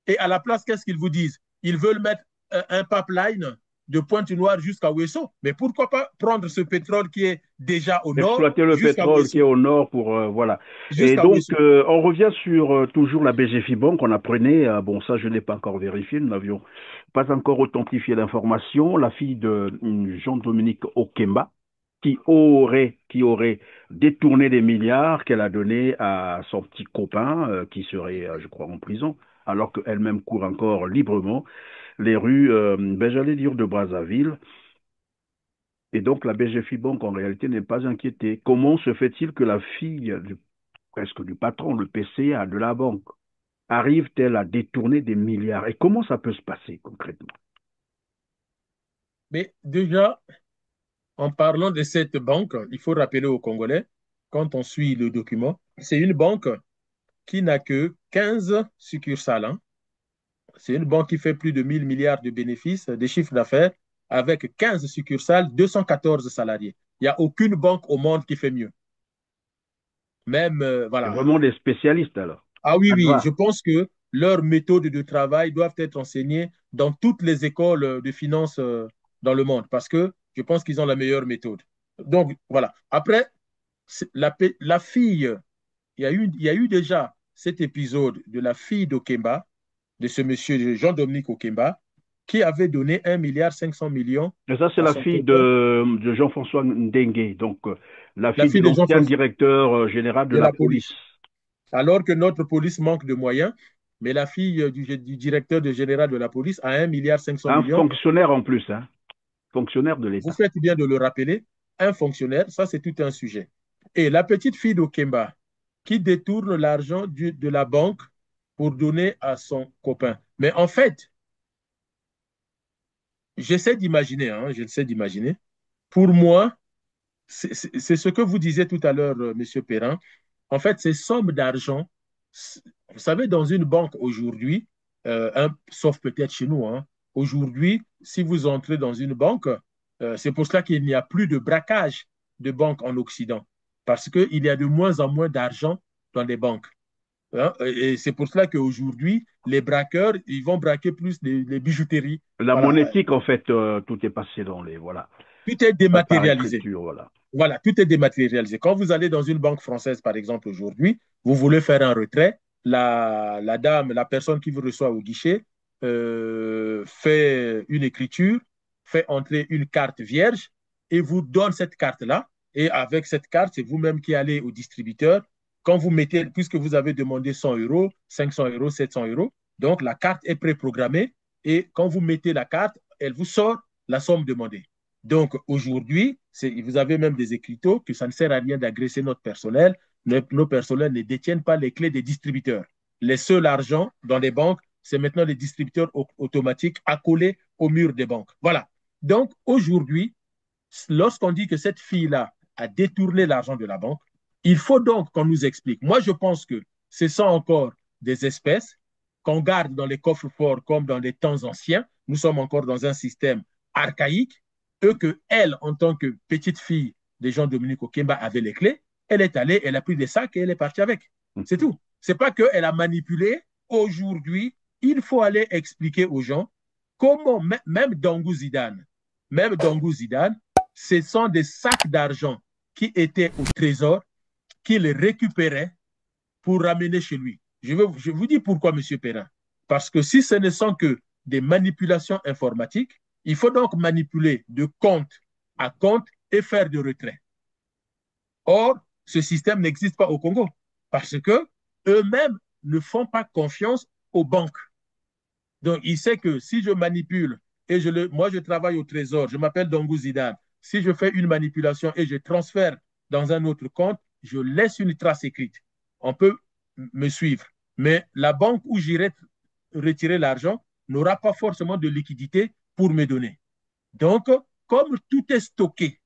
Et à la place, qu'est-ce qu'ils vous disent? Ils veulent mettre un pipeline de Pointe-Noire jusqu'à Ouesso. Mais pourquoi pas prendre ce pétrole qui est déjà au nord Exploiter le jusqu'à pétrole qui est Ouesso? au nord pour voilà. Et Jusqu'à donc Ouesso. on revient sur toujours la BGFI Bank. On apprenait, bon ça je n'ai pas encore vérifié, nous n'avions pas encore authentifié l'information. La fille de Jean-Dominique Okemba qui aurait détourné des milliards qu'elle a donnés à son petit copain qui serait, je crois, en prison, alors qu'elle-même court encore librement les rues, ben j'allais dire de Brazzaville. Et donc, la BGFI Bank, en réalité, n'est pas inquiétée. Comment se fait-il que la fille presque du patron, le PCA de la banque, arrive-t-elle à détourner des milliards? Et comment ça peut se passer concrètement? Mais déjà, en parlant de cette banque, il faut rappeler aux Congolais, quand on suit le document, c'est une banque qui n'a que 15 succursales, hein. C'est une banque qui fait plus de 1000 milliards de bénéfices, de chiffre d'affaires, avec 15 succursales, 214 salariés. Il n'y a aucune banque au monde qui fait mieux. Même, C'est voilà. vraiment des spécialistes alors. Ah oui, Ça oui, va. je pense que leurs méthodes de travail doivent être enseignées dans toutes les écoles de finance dans le monde, parce que je pense qu'ils ont la meilleure méthode. Donc, voilà. Après, la fille, il y a eu déjà cet épisode de la fille d'Okemba, de ce monsieur Jean-Dominique Okemba, qui avait donné 1,5 milliard Et ça, c'est à la son fille copain, de Jean-François Ndengue, donc la la fille de fille de l'ancien Jean-François, directeur général de de la la police. police. Alors que notre police manque de moyens, mais la fille du directeur général de la police a 1,5 Un milliard. fonctionnaire en plus, hein, fonctionnaire de Vous l'État. faites bien de le rappeler, un fonctionnaire, ça c'est tout un sujet. Et la petite fille d'Okemba qui détourne l'argent de la banque pour donner à son copain. Mais en fait, j'essaie d'imaginer, hein, j'essaie d'imaginer. Pour moi, c'est ce que vous disiez tout à l'heure, Monsieur Perrin. En fait, ces sommes d'argent, vous savez, dans une banque aujourd'hui, sauf peut-être chez nous, hein, aujourd'hui, si vous entrez dans une banque, c'est pour cela qu'il n'y a plus de braquage de banques en Occident, parce qu'il y a de moins en moins d'argent dans les banques, hein. Et c'est pour cela qu'aujourd'hui, les braqueurs, ils vont braquer plus les bijouteries. La Voilà, monétique, en fait, tout est passé dans les, voilà, tout est par dématérialisé. écriture, voilà. Voilà, tout est dématérialisé. Quand vous allez dans une banque française, par exemple, aujourd'hui, vous voulez faire un retrait, la dame, la personne qui vous reçoit au guichet fait une écriture, fait entrer une carte vierge et vous donne cette carte-là. Et avec cette carte, c'est vous-même qui allez au distributeur. Quand vous mettez, puisque vous avez demandé 100 euros, 500 euros, 700 euros, donc la carte est préprogrammée et quand vous mettez la carte, elle vous sort la somme demandée. Donc aujourd'hui, vous avez même des écriteaux que ça ne sert à rien d'agresser notre personnel. Nos personnels ne détiennent pas les clés des distributeurs. Les seuls argent dans les banques, c'est maintenant les distributeurs automatiques accolés au mur des banques. Voilà. Donc aujourd'hui, lorsqu'on dit que cette fille-là a détourné l'argent de la banque, il faut donc qu'on nous explique. Moi, je pense que ce sont encore des espèces qu'on garde dans les coffres forts comme dans les temps anciens. Nous sommes encore dans un système archaïque. Elle, en tant que petite fille de Jean-Dominique Okemba, avait les clés. Elle est allée, elle a pris des sacs et elle est partie avec. C'est tout. C'est pas qu'elle a manipulé. Aujourd'hui, il faut aller expliquer aux gens comment, même Dangou Zidane, ce sont des sacs d'argent qui étaient au trésor, qu'il récupérait pour ramener chez lui. Je vous dis pourquoi, M. Perrin. Parce que si ce ne sont que des manipulations informatiques, il faut donc manipuler de compte à compte et faire de retrait. Or, ce système n'existe pas au Congo parce que eux-mêmes ne font pas confiance aux banques. Donc, il sait que si je manipule et moi, je travaille au trésor, je m'appelle Dongou Zidane. Si je fais une manipulation et je transfère dans un autre compte, je laisse une trace écrite. On peut me suivre. Mais la banque où j'irai retirer l'argent n'aura pas forcément de liquidité pour me donner. Donc, comme tout est stocké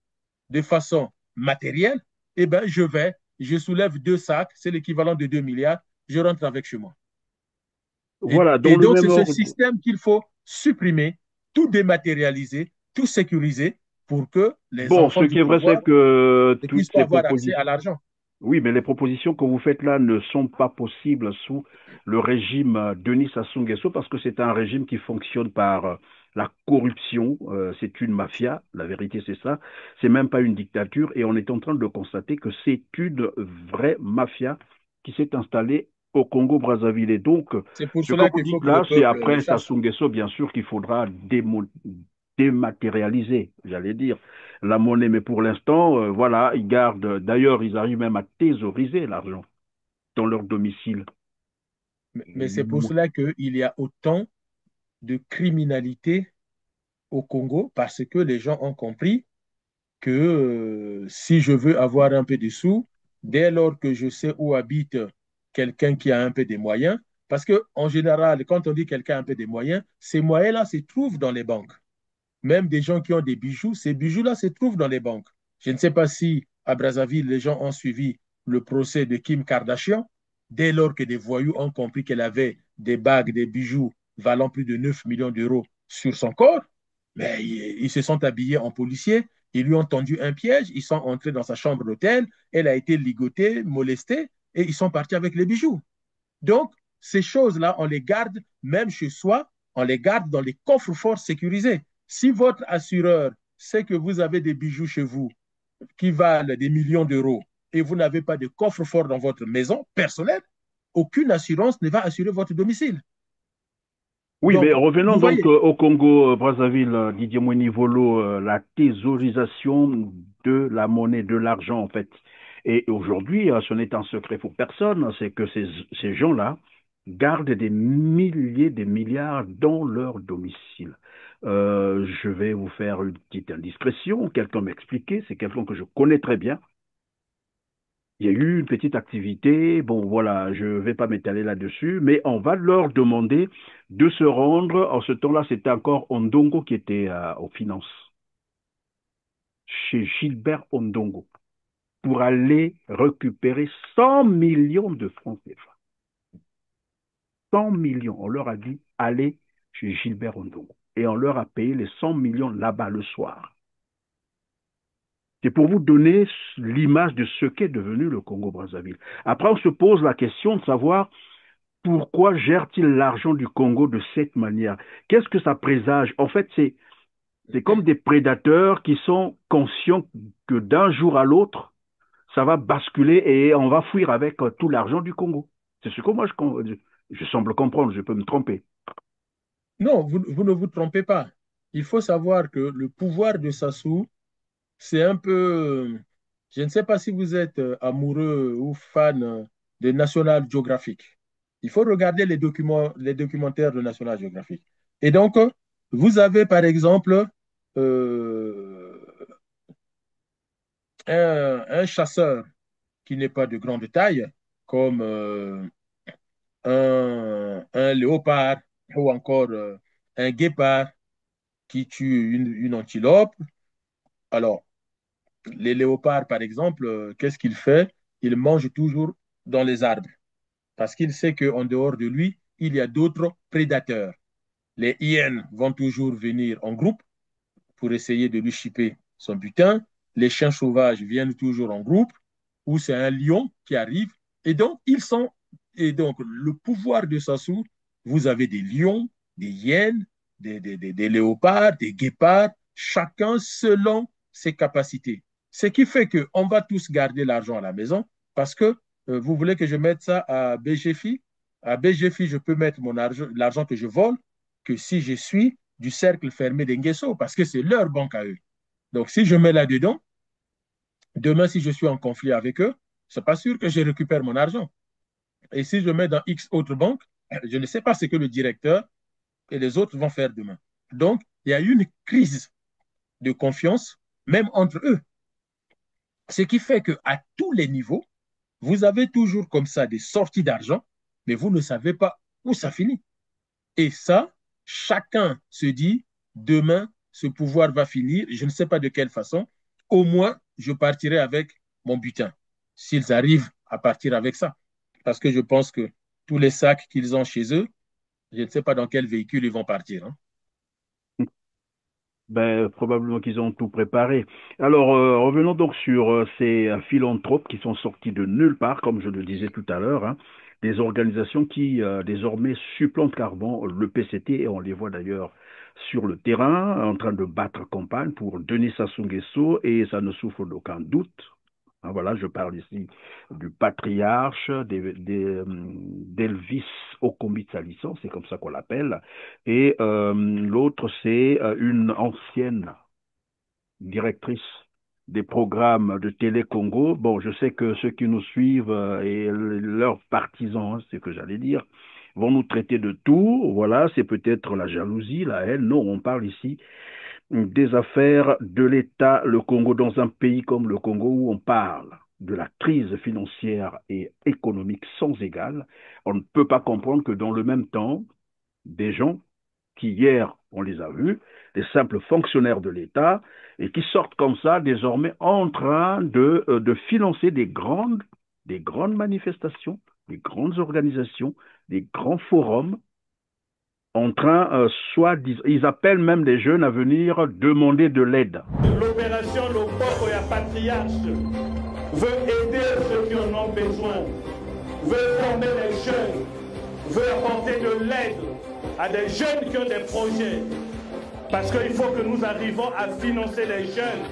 de façon matérielle, eh ben, je soulève 2 sacs, c'est l'équivalent de 2 milliards, je rentre avec chez moi. Voilà, dans et le donc, même c'est ce ordre. système qu'il faut supprimer, tout dématérialiser, tout sécuriser pour que les Bon, ce enfants qui du est vrai, pouvoir c'est que ne toutes puissent pas ces avoir accès à propositions, l'argent. oui, mais les propositions que vous faites là ne sont pas possibles sous le régime Denis Sassou Nguesso parce que c'est un régime qui fonctionne par la corruption. C'est une mafia, la vérité c'est ça. C'est même pas une dictature et on est en train de constater que c'est une vraie mafia qui s'est installée au Congo-Brazzaville. Et donc, C'est pour ce que cela vous qu'il faut dites que le là, c'est peuple après sache. Sassou Nguesso, bien sûr, qu'il faudra dématérialiser, j'allais dire la monnaie. Mais pour l'instant, voilà, ils gardent. D'ailleurs, ils arrivent même à thésauriser l'argent dans leur domicile. Mais c'est pour cela qu'il y a autant de criminalité au Congo parce que les gens ont compris que si je veux avoir un peu de sous, dès lors que je sais où habite quelqu'un qui a un peu de moyens, parce qu'en général, quand on dit quelqu'un a un peu de moyens, ces moyens-là se trouvent dans les banques. Même des gens qui ont des bijoux, ces bijoux-là se trouvent dans les banques. Je ne sais pas si à Brazzaville, les gens ont suivi le procès de Kim Kardashian, dès lors que des voyous ont compris qu'elle avait des bagues, des bijoux valant plus de 9 millions d'euros sur son corps, mais ils se sont habillés en policiers, ils lui ont tendu un piège, ils sont entrés dans sa chambre d'hôtel, elle a été ligotée, molestée, et ils sont partis avec les bijoux. Donc, ces choses-là, on les garde même chez soi, on les garde dans les coffres forts sécurisés. Si votre assureur sait que vous avez des bijoux chez vous qui valent des millions d'euros et vous n'avez pas de coffre fort dans votre maison personnelle, aucune assurance ne va assurer votre domicile. Oui, mais Donc, revenons vous donc voyez, au Congo-Brazzaville, Didier Moinivolo, la thésaurisation de la monnaie, de l'argent en fait. Et aujourd'hui, ce n'est un secret pour personne, c'est que ces gens-là gardent des milliers, des milliards dans leur domicile. Je vais vous faire une petite indiscrétion, quelqu'un m'expliquait, c'est quelqu'un que je connais très bien. Il y a eu une petite activité, bon voilà, je ne vais pas m'étaler là-dessus, mais on va leur demander de se rendre, en ce temps-là, c'était encore Ondongo qui était aux finances, chez Gilbert Ondongo, pour aller récupérer 100 millions de francs CFA. 100 millions, on leur a dit, allez chez Gilbert Ondongo. Et on leur a payé les 100 millions là-bas le soir. C'est pour vous donner l'image de ce qu'est devenu le Congo-Brazzaville. Après, on se pose la question de savoir pourquoi gère-t-il l'argent du Congo de cette manière? Qu'est-ce que ça présage? En fait, c'est comme des prédateurs qui sont conscients que d'un jour à l'autre, ça va basculer et on va fuir avec tout l'argent du Congo. C'est ce que moi je semble comprendre, je peux me tromper. Non, vous ne vous trompez pas. Il faut savoir que le pouvoir de Sassou, c'est un peu, je ne sais pas si vous êtes amoureux ou fan de National Geographic. Il faut regarder les documentaires de National Geographic. Et donc, vous avez par exemple euh, un chasseur qui n'est pas de grande taille, comme un léopard ou encore un guépard qui tue une antilope. Alors, les léopards, par exemple, qu'est-ce qu'il fait? Il mange toujours dans les arbres parce qu'il sait qu'en dehors de lui, il y a d'autres prédateurs. Les hyènes vont toujours venir en groupe pour essayer de lui chipper son butin. Les chiens sauvages viennent toujours en groupe ou c'est un lion qui arrive. Et donc, et donc, le pouvoir de Sassou, vous avez des lions, des hyènes, des léopards, des guépards, chacun selon ses capacités. Ce qui fait qu'on va tous garder l'argent à la maison parce que vous voulez que je mette ça à BGFI. À BGFI, je peux mettre mon argent, l'argent que je vole que si je suis du cercle fermé des Nguesso parce que c'est leur banque à eux. Donc, si je mets là-dedans, demain, si je suis en conflit avec eux, c'est pas sûr que je récupère mon argent. Et si je mets dans X autres banques, je ne sais pas ce que le directeur et les autres vont faire demain. Donc, il y a eu une crise de confiance, même entre eux. Ce qui fait qu'à tous les niveaux, vous avez toujours comme ça des sorties d'argent, mais vous ne savez pas où ça finit. Et ça, chacun se dit, demain, ce pouvoir va finir, je ne sais pas de quelle façon, au moins, je partirai avec mon butin, s'ils arrivent à partir avec ça. Parce que je pense que tous les sacs qu'ils ont chez eux, je ne sais pas dans quel véhicule ils vont partir. Hein. Ben, probablement qu'ils ont tout préparé. Alors, revenons donc sur ces philanthropes qui sont sortis de nulle part, comme je le disais tout à l'heure, hein, des organisations qui désormais supplantent carrément le PCT, et on les voit d'ailleurs sur le terrain, en train de battre campagne pour Denis Sassou Nguesso, et ça ne souffre d'aucun doute. Hein, voilà, je parle ici du patriarche, d'Elvis Okombi Salisson, c'est comme ça qu'on l'appelle. Et l'autre, c'est une ancienne directrice des programmes de Télé Congo. Bon, je sais que ceux qui nous suivent et leurs partisans, hein, c'est ce que j'allais dire, vont nous traiter de tout. Voilà, c'est peut-être la jalousie, la haine. Non, on parle ici des affaires de l'État, le Congo, dans un pays comme le Congo où on parle de la crise financière et économique sans égale. On ne peut pas comprendre que dans le même temps, des gens qui hier, on les a vus, des simples fonctionnaires de l'État, et qui sortent comme ça désormais en train de financer des grandes manifestations, des grandes organisations, des grands forums, en train, soit, ils appellent même les jeunes à venir demander de l'aide. L'opération Lopoko et Patriarche veut aider ceux qui en ont besoin, veut former les jeunes, veut apporter de l'aide à des jeunes qui ont des projets. Parce qu'il faut que nous arrivons à financer les jeunes.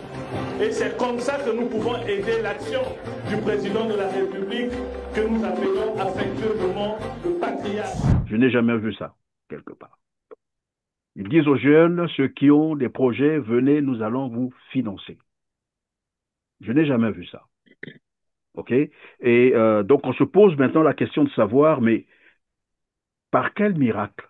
Et c'est comme ça que nous pouvons aider l'action du président de la République que nous appelons affectueusement le patriarche. Je n'ai jamais vu ça, quelque part. Ils disent aux jeunes, ceux qui ont des projets, venez, nous allons vous financer. Je n'ai jamais vu ça. OK? Et donc, on se pose maintenant la question de savoir, mais par quel miracle?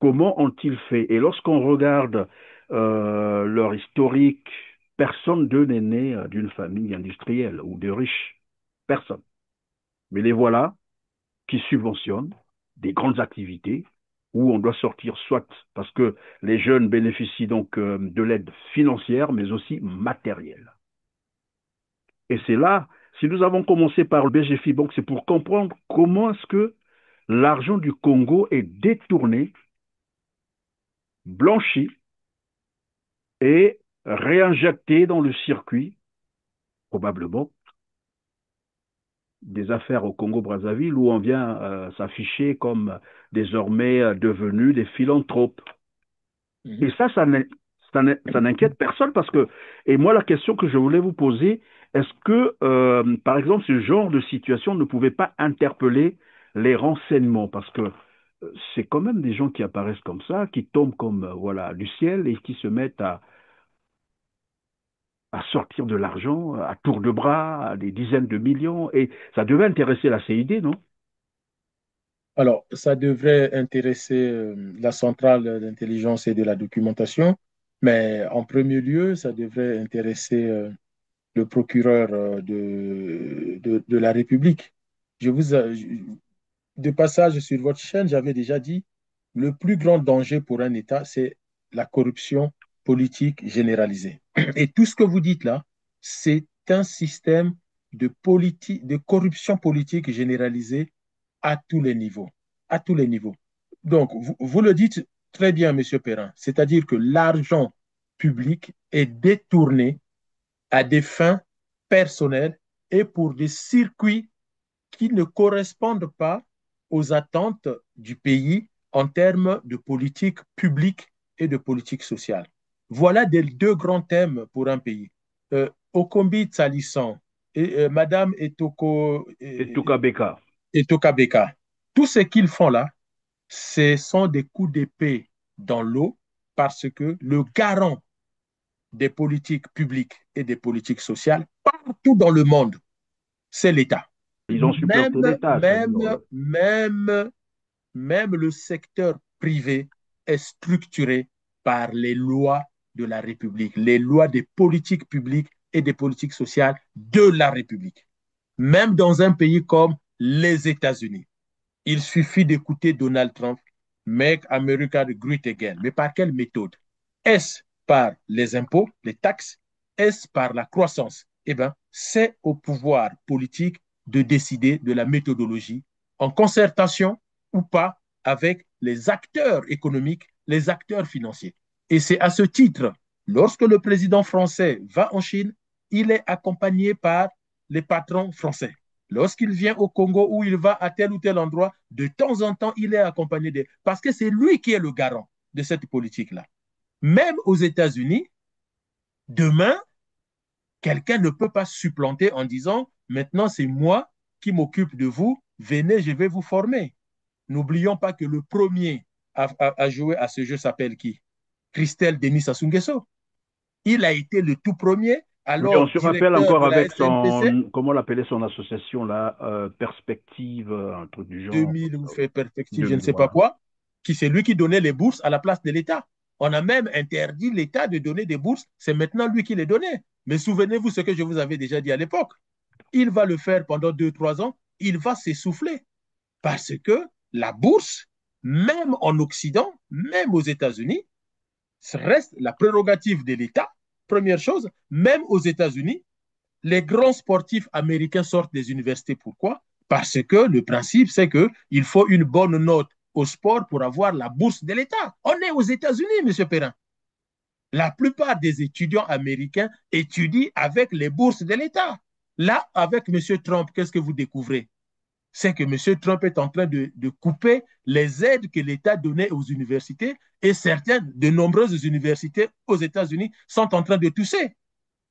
Comment ont-ils fait? Et lorsqu'on regarde leur historique, personne d'eux n'est né d'une famille industrielle ou de riches. Personne. Mais les voilà qui subventionnent des grandes activités où on doit sortir soit parce que les jeunes bénéficient donc de l'aide financière, mais aussi matérielle. Et c'est là, si nous avons commencé par le BGFI Bank, c'est pour comprendre comment est-ce que l'argent du Congo est détourné, blanchi et réinjecté dans le circuit, probablement, des affaires au Congo-Brazzaville où on vient s'afficher comme désormais devenus des philanthropes. Et ça n'inquiète personne parce que, et moi la question que je voulais vous poser, est-ce que, par exemple, ce genre de situation ne pouvait pas interpeller les renseignements? Parce que c'est quand même des gens qui apparaissent comme ça, qui tombent comme voilà du ciel et qui se mettent à sortir de l'argent à tour de bras, à des dizaines de millions. Et ça devait intéresser la CID, non? Alors, ça devrait intéresser la centrale d'intelligence et de la documentation, mais en premier lieu, ça devrait intéresser le procureur de la République. Je vous, de passage sur votre chaîne, j'avais déjà dit, le plus grand danger pour un État, c'est la corruption politique généralisée. Et tout ce que vous dites là, c'est un système de corruption politique généralisée à tous les niveaux. À tous les niveaux. Donc, vous le dites très bien, Monsieur Perrin, c'est-à-dire que l'argent public est détourné à des fins personnelles et pour des circuits qui ne correspondent pas aux attentes du pays en termes de politique publique et de politique sociale. Voilà des deux grands thèmes pour un pays. Okombi Tsalissan et Madame Et Beka. Etoka Beka, tout ce qu'ils font là, ce sont des coups d'épée dans l'eau parce que le garant des politiques publiques et des politiques sociales partout dans le monde, c'est l'État. Ils ont supplanté l'État. Même le secteur privé est structuré par les lois de la République, les lois des politiques publiques et des politiques sociales de la République. Même dans un pays comme les États-Unis, il suffit d'écouter Donald Trump, Make America Great Again. Mais par quelle méthode? Est-ce par les impôts, les taxes? Est-ce par la croissance? Eh bien, c'est au pouvoir politique de décider de la méthodologie en concertation ou pas avec les acteurs économiques, les acteurs financiers. Et c'est à ce titre, lorsque le président français va en Chine, il est accompagné par les patrons français. Lorsqu'il vient au Congo ou il va à tel ou tel endroit, de temps en temps, il est accompagné de... Parce que c'est lui qui est le garant de cette politique-là. Même aux États-Unis, demain, quelqu'un ne peut pas supplanter en disant, maintenant c'est moi qui m'occupe de vous, venez, je vais vous former. N'oublions pas que le premier à jouer à ce jeu s'appelle qui? Christelle Denis Sassou Nguesso. Il a été le tout premier. Alors, oui, on se rappelle encore avec son, comment l'appelait son association là, Perspective, un truc du genre. 2000 ou fait Perspective, je ne sais pas quoi, qui c'est lui qui donnait les bourses à la place de l'État. On a même interdit l'État de donner des bourses, c'est maintenant lui qui les donnait. Mais souvenez-vous ce que je vous avais déjà dit à l'époque. Il va le faire pendant 2-3 ans, il va s'essouffler. Parce que la bourse, même en Occident, même aux États-Unis, reste la prérogative de l'État. Première chose, même aux États-Unis, les grands sportifs américains sortent des universités. Pourquoi? Parce que le principe, c'est qu'il faut une bonne note au sport pour avoir la bourse de l'État. On est aux États-Unis, M. Perrin. La plupart des étudiants américains étudient avec les bourses de l'État. Là, avec M. Trump, qu'est-ce que vous découvrez? C'est que M. Trump est en train de couper les aides que l'État donnait aux universités et de nombreuses universités aux États-Unis sont en train de tousser.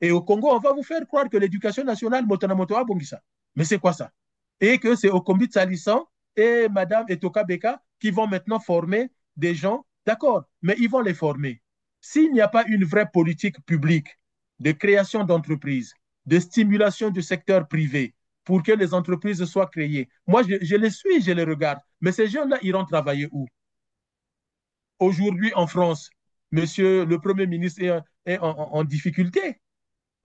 Et au Congo, on va vous faire croire que l'éducation nationale, Motanamotoa Bongisa. Mais c'est quoi ça? Et que c'est Okombi Tsalissan et Mme Etoka Beka qui vont maintenant former des gens. D'accord, mais ils vont les former. S'il n'y a pas une vraie politique publique de création d'entreprises, de stimulation du secteur privé, pour que les entreprises soient créées. Moi, je les suis, je les regarde. Mais ces gens-là iront travailler où? Aujourd'hui, en France, monsieur le Premier ministre est en difficulté.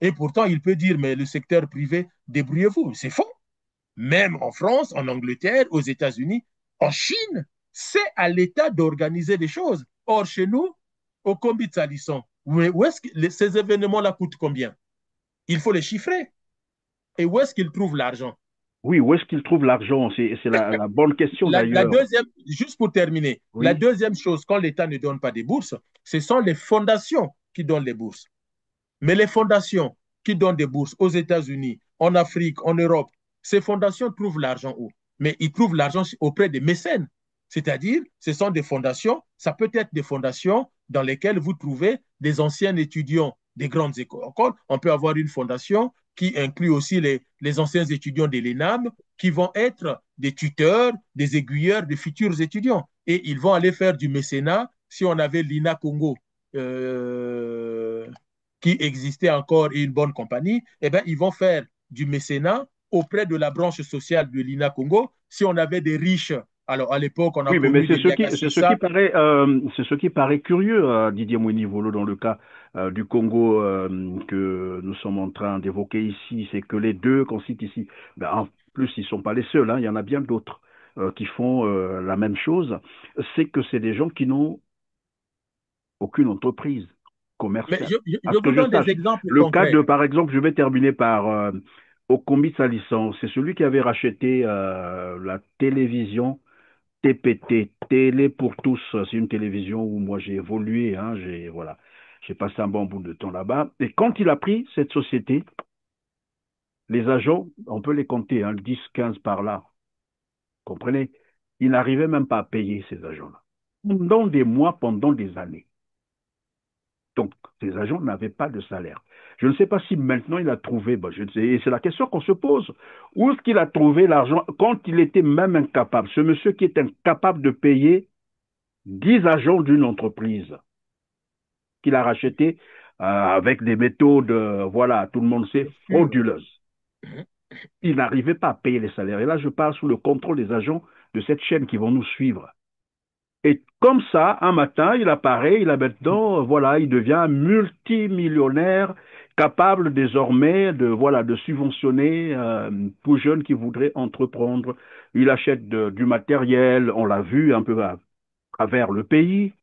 Et pourtant, il peut dire, mais le secteur privé, débrouillez-vous. C'est faux. Même en France, en Angleterre, aux États-Unis, en Chine, c'est à l'État d'organiser des choses. Or, chez nous, au Kombi Tsalisson, où est-ce que ces événements-là coûtent combien? Il faut les chiffrer. Et où est-ce qu'ils trouvent l'argent? Oui, où est-ce qu'ils trouvent l'argent? C'est la bonne question d'ailleurs. Juste pour terminer, oui. La deuxième chose, quand l'État ne donne pas des bourses, ce sont les fondations qui donnent les bourses. Mais les fondations qui donnent des bourses aux États-Unis, en Afrique, en Europe, ces fondations trouvent l'argent où? Mais ils trouvent l'argent auprès des mécènes. C'est-à-dire, ce sont des fondations, ça peut être des fondations dans lesquelles vous trouvez des anciens étudiants des grandes écoles. On peut avoir une fondation qui inclut aussi les anciens étudiants de l'ENAM, qui vont être des tuteurs, des aiguilleurs, des futurs étudiants. et ils vont aller faire du mécénat. Si on avait l'INA Congo qui existait encore et une bonne compagnie, eh bien, ils vont faire du mécénat auprès de la branche sociale de l'INA Congo. Si on avait des riches, alors à l'époque, on a Oui, mais connu c'est des ce qui Yakasusa. paraît, c'est ce qui paraît curieux, Didier Mouinivolo, dans le cas du Congo que nous sommes en train d'évoquer ici, c'est que les deux qu'on cite ici, ben, en plus, ils ne sont pas les seuls, hein, il y en a bien d'autres qui font la même chose, c'est que c'est des gens qui n'ont aucune entreprise Mais commerciale. À je ce vous que je donne des sache, exemples le cas concrets. de, par exemple, je vais terminer par Okombi Salisson, c'est celui qui avait racheté la télévision TPT, Télé pour tous, c'est une télévision où moi j'ai évolué, hein, voilà, j'ai passé un bon bout de temps là-bas. Et quand il a pris cette société, les agents, on peut les compter, hein, 10, 15 par là, comprenez? Il n'arrivait même pas à payer ces agents-là. Pendant des mois, pendant des années. Donc, ces agents n'avaient pas de salaire. Je ne sais pas si maintenant il a trouvé, je ne sais, et c'est la question qu'on se pose. Où est-ce qu'il a trouvé l'argent quand il était même incapable? Ce monsieur qui est incapable de payer 10 agents d'une entreprise qu'il a racheté avec des méthodes, voilà, tout le monde sait, frauduleuses. Il n'arrivait pas à payer les salaires. Et là, je parle sous le contrôle des agents de cette chaîne qui vont nous suivre. Et comme ça, un matin, il apparaît, il a maintenant, voilà, il devient multimillionnaire, capable désormais de, voilà, de subventionner tout jeune qui voudrait entreprendre. Il achète du matériel, on l'a vu un peu à travers le pays.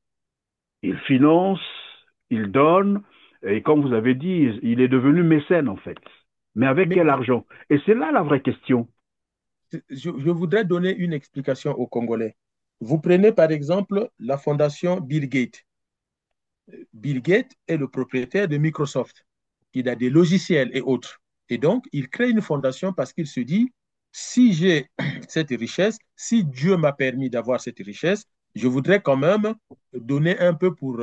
Il finance, il donne, et comme vous avez dit, il est devenu mécène en fait. Mais avec Mais quel argent? Et c'est là la vraie question. je voudrais donner une explication aux Congolais. Vous prenez par exemple la fondation Bill Gates. Bill Gates est le propriétaire de Microsoft. Il a des logiciels et autres. Et donc, il crée une fondation parce qu'il se dit, si j'ai cette richesse, si Dieu m'a permis d'avoir cette richesse, je voudrais quand même donner un peu pour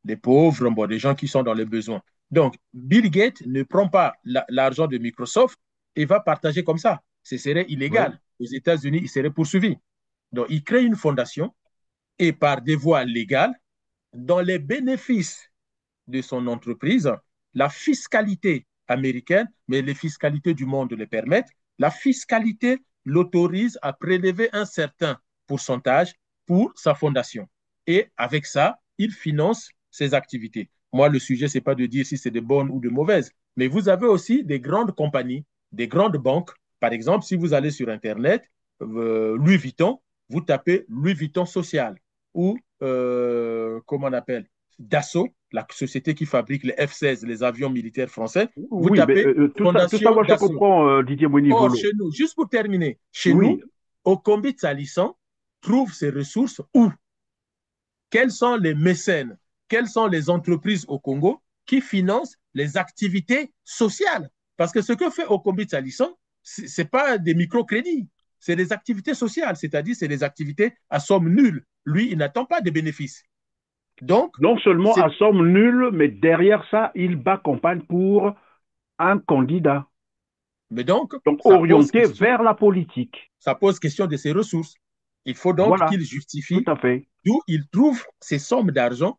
les pauvres, bon, des gens qui sont dans les besoins. Donc, Bill Gates ne prend pas l'argent de Microsoft et va partager comme ça. Ce serait Oui. illégal. Aux États-Unis, il serait poursuivi. Donc, il crée une fondation et par des voies légales, dans les bénéfices de son entreprise, la fiscalité américaine, mais les fiscalités du monde le permettent, la fiscalité l'autorise à prélever un certain pourcentage pour sa fondation. Et avec ça, il finance ses activités. Moi, le sujet, ce n'est pas de dire si c'est de bonnes ou de mauvaises, mais vous avez aussi des grandes compagnies, des grandes banques. Par exemple, si vous allez sur Internet, Louis Vuitton, vous tapez Louis Vuitton social ou, comment on appelle, Dassault, la société qui fabrique les F-16, les avions militaires français, vous Oui, mais tapez tout ça, Fondation moi je Dassault. comprends, Didier Or, Bonivolo. chez nous, juste pour terminer, chez Oui, nous, Okombi Tsalissan trouve ses ressources où? Quels sont les mécènes? Quelles sont les entreprises au Congo qui financent les activités sociales? Parce que ce que fait Okombi Tsalissan, ce n'est pas des microcrédits, c'est des activités sociales, c'est-à-dire c'est des activités à somme nulle. Lui, il n'attend pas de bénéfices. Donc, non seulement c'est à somme nulle, mais derrière ça, il bat campagne pour un candidat. Mais donc, Donc orienté vers la politique. ça pose question de ses ressources. Il faut donc Voilà, qu'il tout justifie à fait. d'où il trouve ces sommes d'argent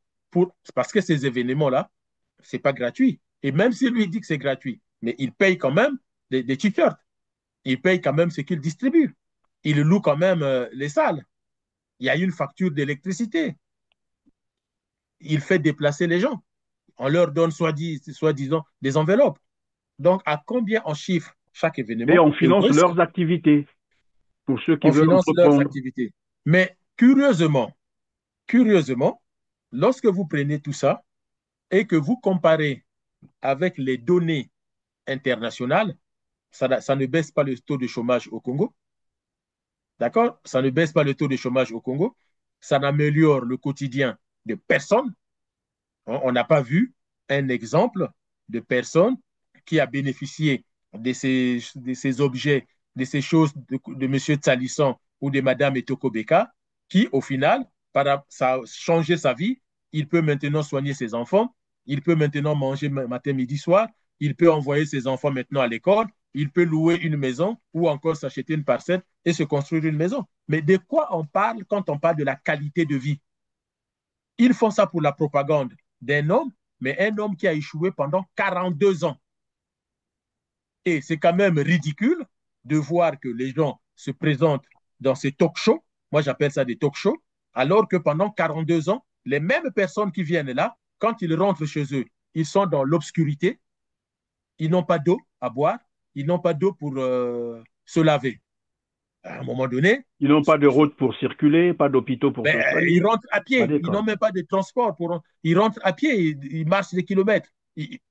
parce que ces événements-là, ce n'est pas gratuit. Et même s'il lui dit que c'est gratuit, mais il paye quand même des t-shirts. Il paye quand même ce qu'il distribue. Il loue quand même les salles. Il y a une facture d'électricité. Il fait déplacer les gens. On leur donne soi-disant des enveloppes. Donc, à combien on chiffre chaque Et événement on et finance risque? leurs activités pour ceux qui On veulent finance leurs entreprendre. activités. Mais curieusement, lorsque vous prenez tout ça et que vous comparez avec les données internationales, ça ne baisse pas le taux de chômage au Congo. D'accord? Ça ne baisse pas le taux de chômage au Congo. Ça n'améliore le quotidien de personne. On n'a pas vu un exemple de personne qui a bénéficié de ces objets, de ces choses de M. Tsalissan ou de Mme Etoko Beka, qui, au final, ça a changé sa vie. Il peut maintenant soigner ses enfants. Il peut maintenant manger matin, midi, soir. Il peut envoyer ses enfants maintenant à l'école. Il peut louer une maison ou encore s'acheter une parcelle et se construire une maison. Mais de quoi on parle quand on parle de la qualité de vie? Ils font ça pour la propagande d'un homme, mais un homme qui a échoué pendant 42 ans. Et c'est quand même ridicule de voir que les gens se présentent dans ces talk-shows, moi j'appelle ça des talk-shows, alors que pendant 42 ans, les mêmes personnes qui viennent là, quand ils rentrent chez eux, ils sont dans l'obscurité, ils n'ont pas d'eau à boire, ils n'ont pas d'eau pour se laver. À un moment donné, Ils n'ont pas de route pour circuler, pas d'hôpitaux pour se ils soigner, rentrent à pas pied, ils n'ont d'école. même pas de transport. Ils rentrent à pied, ils marchent des kilomètres.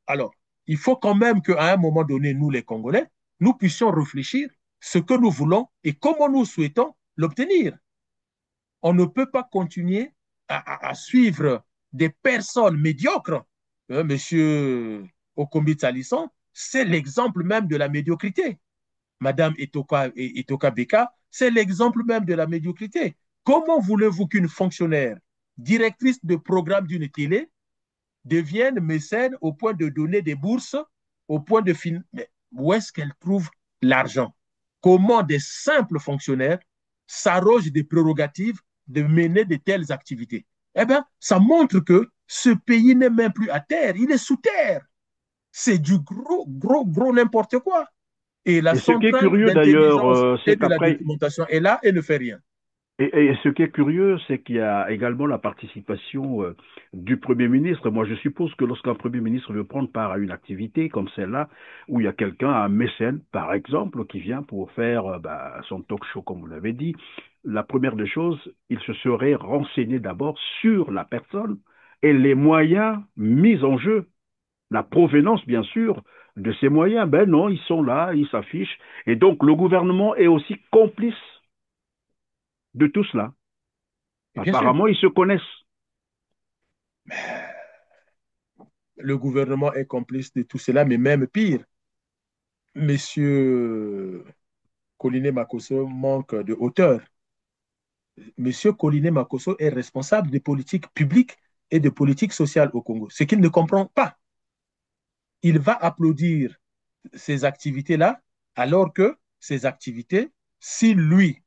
Alors, il faut quand même qu'à un moment donné, nous les Congolais, nous puissions réfléchir ce que nous voulons et comment nous souhaitons l'obtenir. On ne peut pas continuer à suivre des personnes médiocres. Monsieur Okombi Talisson, c'est l'exemple même de la médiocrité. Madame Etoka Beka, c'est l'exemple même de la médiocrité. Comment voulez-vous qu'une fonctionnaire, directrice de programme d'une télé, devienne mécène au point de donner des bourses, au point de Mais où est-ce qu'elle trouve l'argent? Comment des simples fonctionnaires s'arrogent des prérogatives de mener de telles activités? Eh bien, ça montre que ce pays n'est même plus à terre, il est sous terre. C'est du gros, gros, gros n'importe quoi. Et la Et ce qui est centrale curieux d'ailleurs, d'intelligence et c'est de la qu'après, documentation est là et ne fait rien. et ce qui est curieux, c'est qu'il y a également la participation du Premier ministre. Moi, je suppose que lorsqu'un Premier ministre veut prendre part à une activité comme celle-là, où il y a quelqu'un, un mécène, par exemple, qui vient pour faire son talk show, comme vous l'avez dit, la première des choses, il se serait renseigné d'abord sur la personne et les moyens mis en jeu. La provenance, bien sûr, de ces moyens. Ben non, ils sont là, ils s'affichent. Et donc, le gouvernement est aussi complice de tout cela. Et bien sûr, Apparemment, ils se connaissent. le gouvernement est complice de tout cela, mais même pire, Monsieur Coliné Makosso manque de hauteur. Monsieur Coliné Makosso est responsable des politiques publiques et de politiques sociales au Congo. Ce qu'il ne comprend pas, il va applaudir ces activités-là, alors que ces activités, si lui,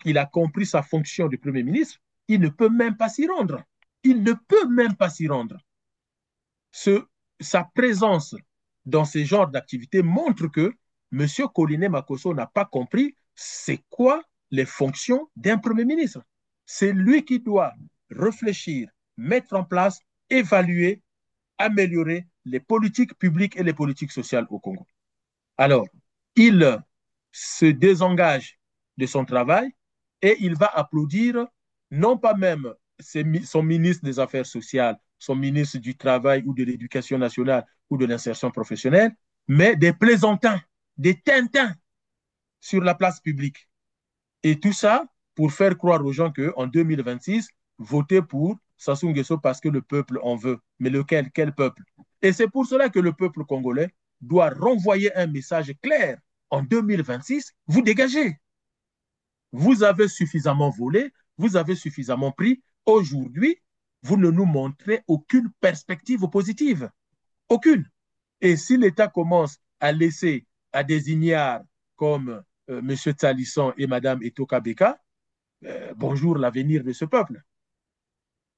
il a compris sa fonction de Premier ministre, il ne peut même pas s'y rendre. Il ne peut même pas s'y rendre. Sa présence dans ce genre d'activité montre que M. Coliné Makosso n'a pas compris c'est quoi les fonctions d'un Premier ministre. C'est lui qui doit réfléchir, mettre en place, évaluer, améliorer les politiques publiques et les politiques sociales au Congo. Alors, il se désengage de son travail et il va applaudir non pas même son ministre des Affaires sociales, son ministre du Travail ou de l'Éducation nationale ou de l'insertion professionnelle, mais des plaisantins, des tintins sur la place publique. Et tout ça pour faire croire aux gens qu'en 2026, voter pour Sassou Nguesso parce que le peuple en veut. Mais lequel? Quel peuple? Et c'est pour cela que le peuple congolais doit renvoyer un message clair. En 2026, vous dégagez. Vous avez suffisamment volé, vous avez suffisamment pris. Aujourd'hui, vous ne nous montrez aucune perspective positive. Aucune. Et si l'État commence à laisser à des ignares comme M. Talisson et Mme Etoka Beka, bonjour l'avenir de ce peuple.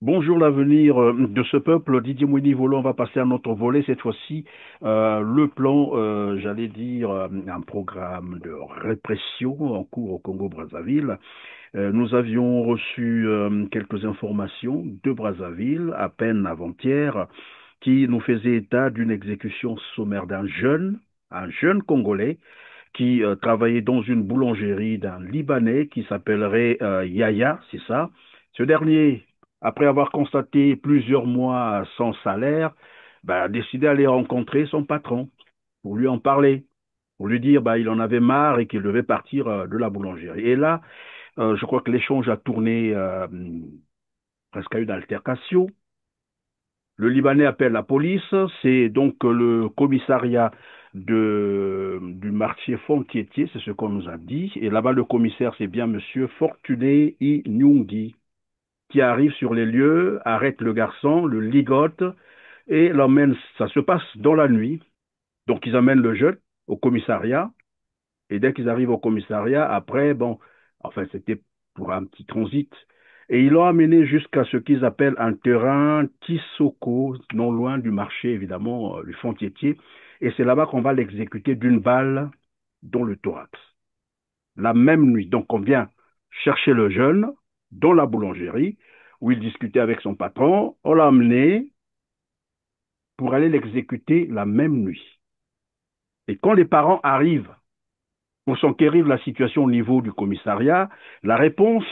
Bonjour l'avenir de ce peuple. Didier Mouini-Volo, on va passer à notre volet cette fois-ci. Le plan, j'allais dire, un programme de répression en cours au Congo-Brazzaville. Nous avions reçu quelques informations de Brazzaville, à peine avant-hier, qui nous faisaient état d'une exécution sommaire d'un un jeune Congolais, qui travaillait dans une boulangerie d'un Libanais qui s'appellerait Yaya, c'est ça. Ce dernier, après avoir constaté plusieurs mois sans salaire, a décidé d'aller rencontrer son patron pour lui en parler, pour lui dire il en avait marre et qu'il devait partir de la boulangerie. Et là, je crois que l'échange a tourné presque à une altercation. Le Libanais appelle la police, c'est donc le commissariat du marché Fontietier, c'est ce qu'on nous a dit. Et là-bas, le commissaire, c'est bien monsieur Fortuné Inyungi, qui arrive sur les lieux, arrête le garçon, le ligote et l'emmène. Ça se passe dans la nuit. Donc, ils amènent le jeune au commissariat. Et dès qu'ils arrivent au commissariat, après, bon, enfin, c'était pour un petit transit. Et ils l'ont amené jusqu'à ce qu'ils appellent un terrain Tissoko, non loin du marché, évidemment, du Font-Thiétier. Et c'est là-bas qu'on va l'exécuter d'une balle dans le thorax. La même nuit. Donc, on vient chercher le jeune dans la boulangerie où il discutait avec son patron. On l'a amené pour aller l'exécuter la même nuit. Et quand les parents arrivent pour s'enquérir de la situation au niveau du commissariat, la réponse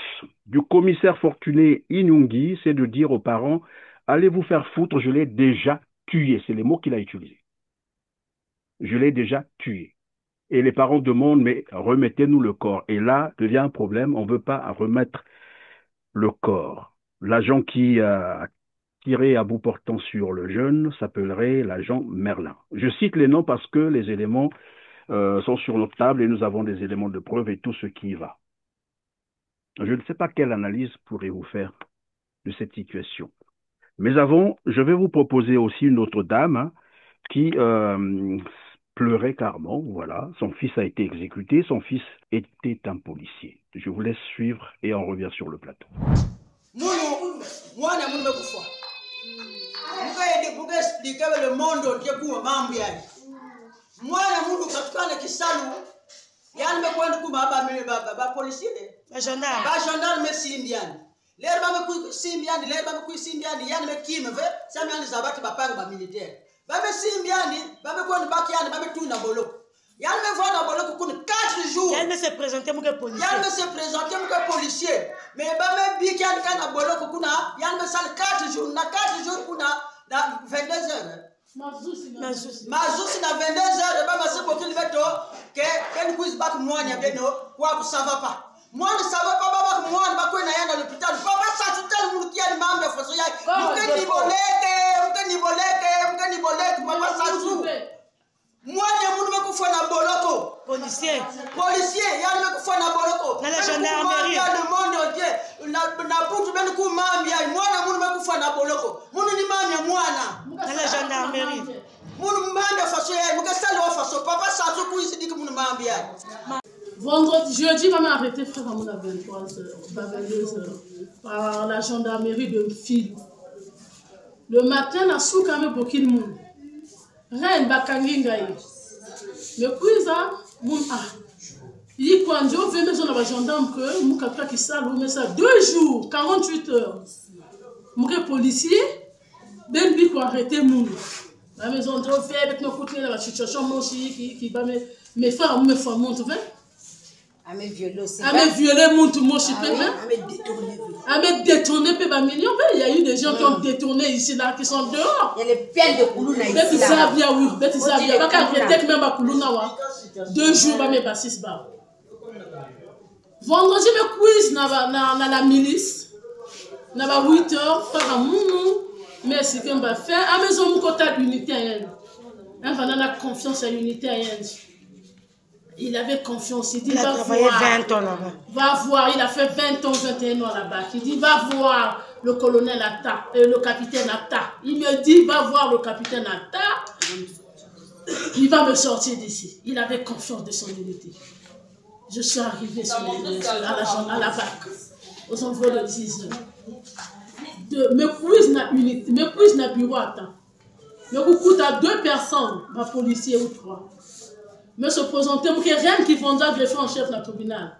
du commissaire Fortuné Inyungi, c'est de dire aux parents, allez vous faire foutre, je l'ai déjà tué. C'est les mots qu'il a utilisés. Je l'ai déjà tué. Et les parents demandent, mais remettez-nous le corps. Et là, devient un problème, on ne veut pas remettre le corps. L'agent qui a tiré à bout portant sur le jeune s'appellerait l'agent Merlin. Je cite les noms parce que les éléments sont sur notre table et nous avons des éléments de preuve et tout ce qui y va. Je ne sais pas quelle analyse pourrez-vous faire de cette situation. Mais avant, je vais vous proposer aussi une autre dame qui pleurait carrément. Voilà, son fils a été exécuté, son fils était un policier. Je vous laisse suivre et on revient sur le plateau. Mwana mundu katukana kisalu yani mekwenda kumaba mimi baba policier ba gendarme simbiani lero ba ku simbiani lero ba ku simbiani yani mekime ve samiani zabati bapanga ba militaire ba simbiani ba kwenda bakiani ba tunda boloko yani me voda boloko kun 4 jours yani me se présenter mu que policier yani me se présenter mu que policier mais ba me bikiani kana boloko kuna yani me sal 4 jours na 4 jours kuna na 22 heures Mazusi na 22 heures ba mase bokili beto ke ken quiz back mwanya beno kwa kusava pa mwana sava pa baba mwana ba kwena yana l'hôpital papa sa tutel mulukia ni mambe foso ya mukeni boleke papa sa tu mwana munu be kufana boloko policier yani be kufana boloko na la gendarmerie ya le monde entier na putu ben ku mambia mwana munu be kufana boloko munu ni mamia mwana na la gendarmerie munu mambia faso ya muka sali wa faso papa sa tu ku isi dik munu mambia. Vendredi, jeudi, maman a arrêté frère à mon 22h par la gendarmerie de Fil. Le matin, la souka avec beaucoup de monde. Rien bakangingaï. Mais puis ça, mon il quand je vais maison la gendarme que mon capita qui sale mais ça 2 jours, 48 heures. Mon policier ben lui pour arrêter mon. La maison de fait avec nos côtés la situation moi aussi qui va me faire me faire monter. À me violer mon tout mon chipé à me détourner peu ba million il y a eu des gens qui ont détourné ici là qui sont dehors il y a les pelles de kuluna ici là Betizabia oui Betizabia ba ka arrêter même ba kuluna wa 2 jours ba me passer ba vendredi me quiz na la milice na ba 8 heures frère mounou merci qu'on va faire à maison mon côté unité aérienne on va dans la confiance à l'unité aérienne. Il avait confiance, il dit il a travaillé 20 ans là-bas. Va voir, il a fait 20 ans, 21 ans là-bas. Il dit va voir le colonel Atta, le capitaine Atta. Il me dit va voir le capitaine Atta. Il va me sortir d'ici. Il avait confiance de son unité. Je suis arrivé à la BAC, aux envois de 10 heures. Mes quiz n'a bureau à temps. Mais beaucoup à 2 personnes, ma policier ou 3. Mais se présenter, je rien qui vendait greffer en chef de la tribunal.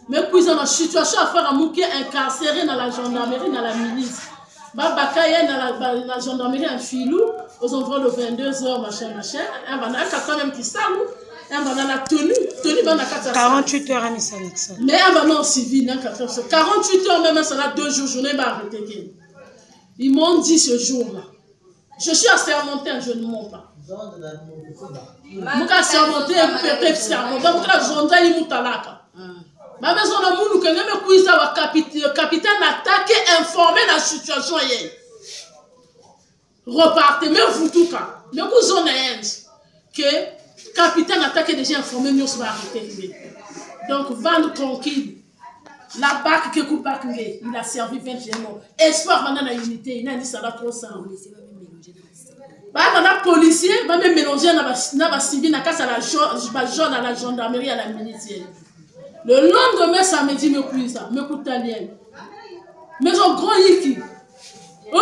Mais puis dans la situation à faire à Mouké incarcéré dans la gendarmerie, dans la milice. Babakaye dans la gendarmerie en filou, aux envois de 22h, machin. Un banana quand même qui salou, un banana tenue dans la 48 heures à Nissan. Mais un banana en civil, 48 heures même, ça là 2 jours, journée va arrêter. Ils m'ont dit ce jour-là. Je suis assermenté, je ne mens pas. Muka sermonté pepe sermonté muka zonda yi mutalaka ma maison na munu que me kuiza wa capitaine attaqué informé la situation hier repartez mais vous tout cas mais vous zone que capitaine attaqué déjà informé nous va arrêter donc vendre tranquille la BAC que coupe il a servi 21 ans espoir maintenant la unité il a dit ça là trop ça Les policiers vont me mélanger dans la civil, dans la jaune, à la gendarmerie, à la militaire. Le lendemain, samedi, me couisa, me coutalien. Mais on grand yiki. Oh,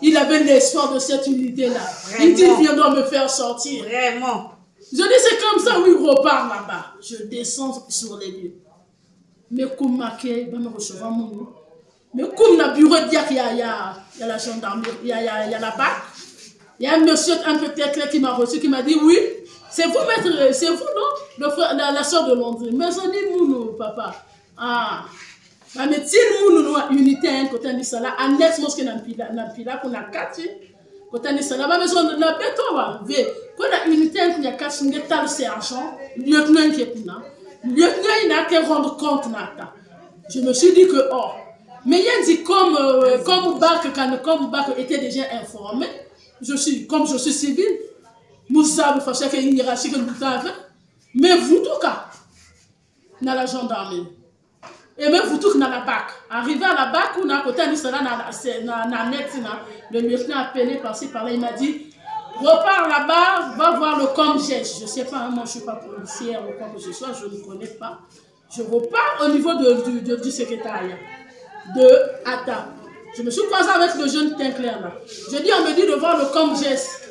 il avait l'espoir de cette unité-là. Il dit, viens me faire sortir. Vraiment. Je dis, c'est comme ça, oui, repart là-bas. Je descends sur les lieux. Mais comme marqué, va me recevoir mon nom. Mais comme dans le bureau, il y a la gendarmerie, il y a la BAC. Il y a un monsieur un peu clair qui m'a reçu, qui m'a dit, oui, c'est vous, maître, c'est vous, non? La soeur de Londres. Mais je dis, nous, papa. Ah. Mais si nous avons une unité, côté de ça, annexe, moi, je pila, qu'on a quatre. Côté de ça, mais besoin de la béton, quand la unité, il y a quatre, il y a tel sergent, lieutenant qui est là. Lieutenant, il n'a qu'à rendre compte. Je me suis dit que, oh, mais il a dit, comme Bach était déjà informé, comme je suis civil, nous avons fait une hiérarchie que nous avons, mais vous, tout cas, dans la gendarmerie. Et même vous, tout dans la BAC. Arrivé à la BAC, on a côté de cela, dans net, le lieutenant a appelé par-ci, par-là, il m'a dit, repars là-bas, va voir le COMGES. Je ne sais pas, moi je ne suis pas policière ou quoi que ce soit, je ne connais pas. Je repars au niveau du secrétariat de ATA. Je me suis croisé avec le jeune Tinclair là. Je dis, on me dit de voir le COMGES.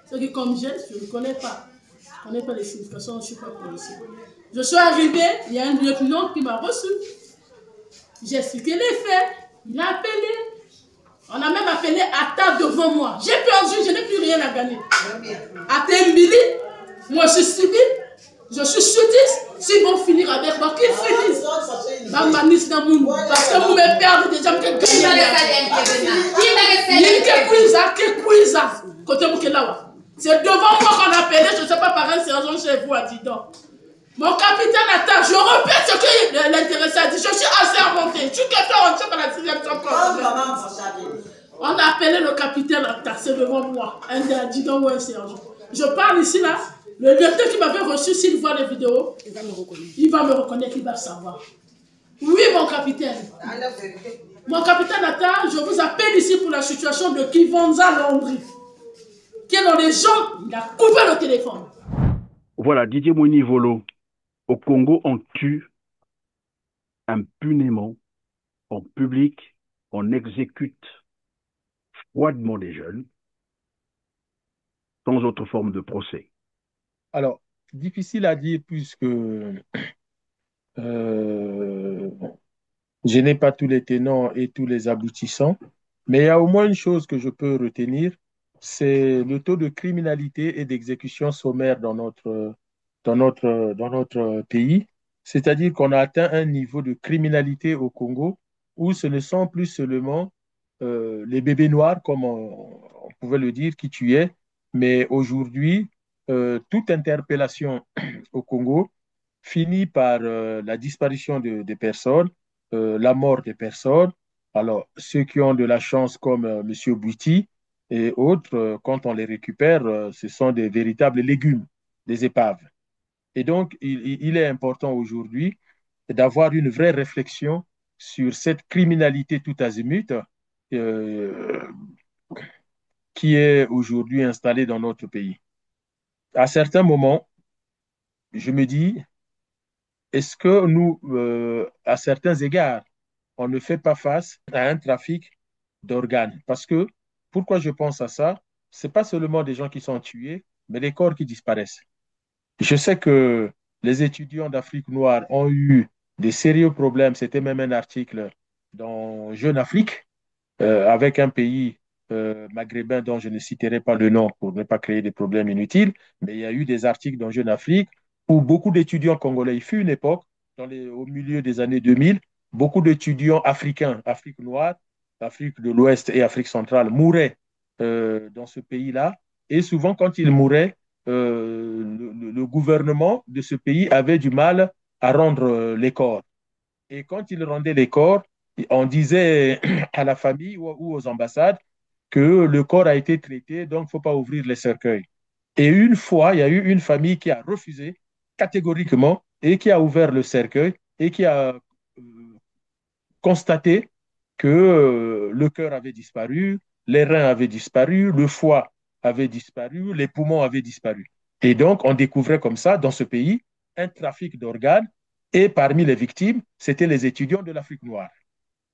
Ce qui est COMGES, je ne connais pas. Je ne connais pas les significations, je ne suis pas policier. Je suis arrivé, il y a un lieutenant qui m'a reçu. J'ai expliqué les faits, il a appelé. On a même appelé ATA devant moi. J'ai perdu, je n'ai plus rien à gagner. ATA Mbili, moi je suis civil, je suis sudiste. S'ils vont finir avec moi, qu'ils finissent. Parce que vous me perdez déjà. C'est devant moi qu'on a appelé, je ne sais pas par un sergent chez vous à Didon. Mon capitaine attaque, je répète ce que l'intéressé a dit, je suis assermenté, je suis capitaine, on sait pas la 6e chambre. On a appelé le capitaine attaque, c'est devant moi, un Didon ou un sergent. Je parle ici là, le lieutenant qui m'avait reçu, s'il voit les vidéos, il va me reconnaître, il va savoir. Oui, mon capitaine. Mon capitaine attaque, je vous appelle ici pour la situation de Kivonza Landry, qui est dans les gens, il a coupé le téléphone. Voilà, Didier Mwinivolo. Au Congo, on tue impunément, en public, on exécute froidement les jeunes, sans autre forme de procès. Alors, difficile à dire puisque je n'ai pas tous les tenants et tous les aboutissants, mais il y a au moins une chose que je peux retenir, c'est le taux de criminalité et d'exécution sommaire dans notre pays. C'est-à-dire qu'on a atteint un niveau de criminalité au Congo où ce ne sont plus seulement les bébés noirs, comme on pouvait le dire, qui tuaient, mais aujourd'hui, toute interpellation au Congo finit par la disparition des personnes, la mort des personnes. Alors, ceux qui ont de la chance, comme M. Bouiti et autres, quand on les récupère, ce sont des véritables légumes, des épaves. Et donc, il est important aujourd'hui d'avoir une vraie réflexion sur cette criminalité tout azimut qui est aujourd'hui installée dans notre pays. À certains moments, je me dis, est-ce que nous, à certains égards, on ne fait pas face à un trafic d'organes? Parce que, pourquoi je pense à ça? Ce n'est pas seulement des gens qui sont tués, mais des corps qui disparaissent. Je sais que les étudiants d'Afrique noire ont eu des sérieux problèmes. C'était même un article dans Jeune Afrique, avec un pays maghrébin dont je ne citerai pas le nom pour ne pas créer des problèmes inutiles, mais il y a eu des articles dans Jeune Afrique où beaucoup d'étudiants congolais, il fut une époque, au milieu des années 2000, beaucoup d'étudiants africains, Afrique noire, Afrique de l'Ouest et Afrique centrale mouraient dans ce pays-là. Et souvent, quand ils mouraient, le gouvernement de ce pays avait du mal à rendre les corps. Et quand il rendait les corps, on disait à la famille ou aux ambassades que le corps a été traité, donc il ne faut pas ouvrir les cercueils. Et une fois, il y a eu une famille qui a refusé catégoriquement et qui a ouvert le cercueil et qui a constaté que le cœur avait disparu, les reins avaient disparu, le foie avait disparu, les poumons avaient disparu. Et donc, on découvrait comme ça, dans ce pays, un trafic d'organes. Et parmi les victimes, c'était les étudiants de l'Afrique noire.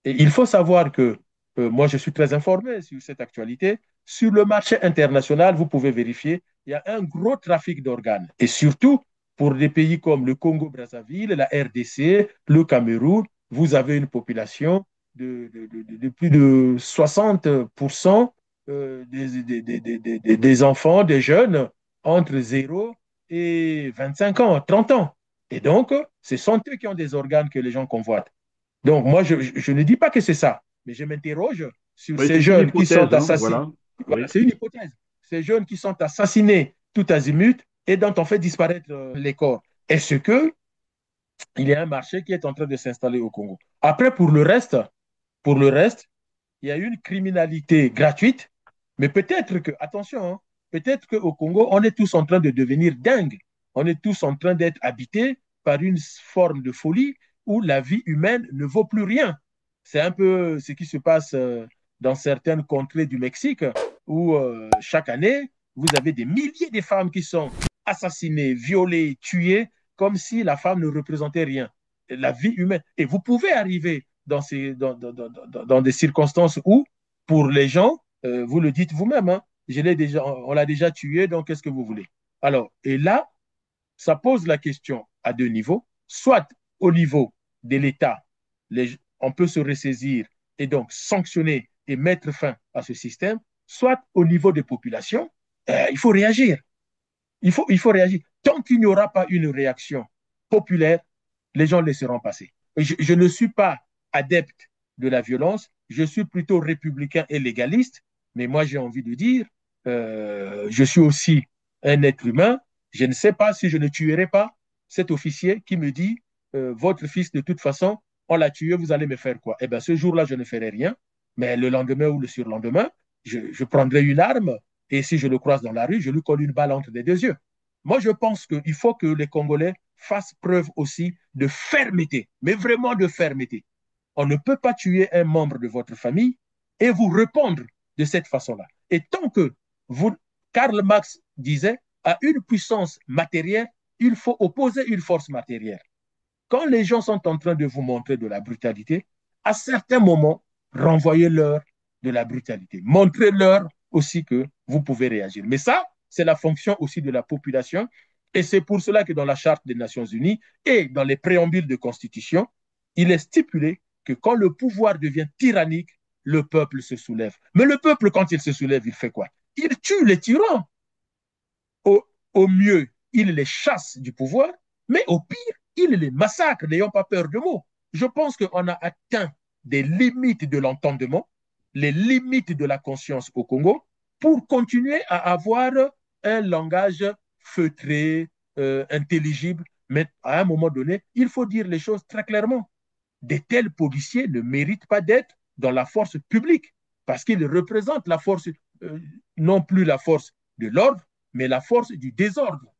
Et il faut savoir que moi, je suis très informé sur cette actualité. Sur le marché international, vous pouvez vérifier, il y a un gros trafic d'organes. Et surtout, pour des pays comme le Congo-Brazzaville, la RDC, le Cameroun, vous avez une population de plus de 60% des enfants, des jeunes entre 0 et 25 ans, 30 ans. Et donc, ce sont eux qui ont des organes que les gens convoitent. Donc, moi, je ne dis pas que c'est ça, mais je m'interroge sur ces jeunes qui sont assassinés. Voilà, c'est une hypothèse. Ces jeunes qui sont assassinés tout azimut et dont on fait disparaître les corps. Est-ce qu'il y a un marché qui est en train de s'installer au Congo? Après, pour le reste, il y a une criminalité gratuite, mais peut-être que, attention, hein, peut-être qu'au Congo, on est tous en train de devenir dingues. On est tous en train d'être habités par une forme de folie où la vie humaine ne vaut plus rien. C'est un peu ce qui se passe dans certaines contrées du Mexique, où chaque année, vous avez des milliers de femmes qui sont assassinées, violées, tuées, comme si la femme ne représentait rien. La vie humaine. Et vous pouvez arriver dans des circonstances où, pour les gens, vous le dites vous-même, hein, on l'a déjà tué, donc qu'est-ce que vous voulez? Alors, et là, ça pose la question à deux niveaux. Soit au niveau de l'État, on peut se ressaisir et donc sanctionner et mettre fin à ce système, soit au niveau des populations, il faut réagir. Il faut réagir. Tant qu'il n'y aura pas une réaction populaire, les gens laisseront passer. Je ne suis pas adepte de la violence, je suis plutôt républicain et légaliste, mais moi j'ai envie de dire, je suis aussi un être humain, je ne sais pas si je ne tuerai pas cet officier qui me dit, votre fils de toute façon, on l'a tué, vous allez me faire quoi? Eh bien ce jour-là, je ne ferai rien, mais le lendemain ou le surlendemain, je prendrai une arme et si je le croise dans la rue, je lui colle une balle entre les deux yeux. Moi, je pense qu'il faut que les Congolais fassent preuve aussi de fermeté, mais vraiment de fermeté. On ne peut pas tuer un membre de votre famille et vous répondre de cette façon-là. Et tant que Karl Marx disait, à une puissance matérielle, il faut opposer une force matérielle. Quand les gens sont en train de vous montrer de la brutalité, à certains moments, renvoyez-leur de la brutalité. Montrez-leur aussi que vous pouvez réagir. Mais ça, c'est la fonction aussi de la population. Et c'est pour cela que dans la Charte des Nations Unies et dans les préambules de constitution, il est stipulé que quand le pouvoir devient tyrannique, le peuple se soulève. Mais le peuple, quand il se soulève, il fait quoi? Il tue les tyrans. Au mieux, il les chasse du pouvoir, mais au pire, il les massacre, n'ayant pas peur de mots. Je pense qu'on a atteint des limites de l'entendement, les limites de la conscience au Congo, pour continuer à avoir un langage feutré, intelligible. Mais à un moment donné, il faut dire les choses très clairement. De tels policiers ne méritent pas d'être dans la force publique, parce qu'ils représentent la force, non plus la force de l'ordre, mais la force du désordre.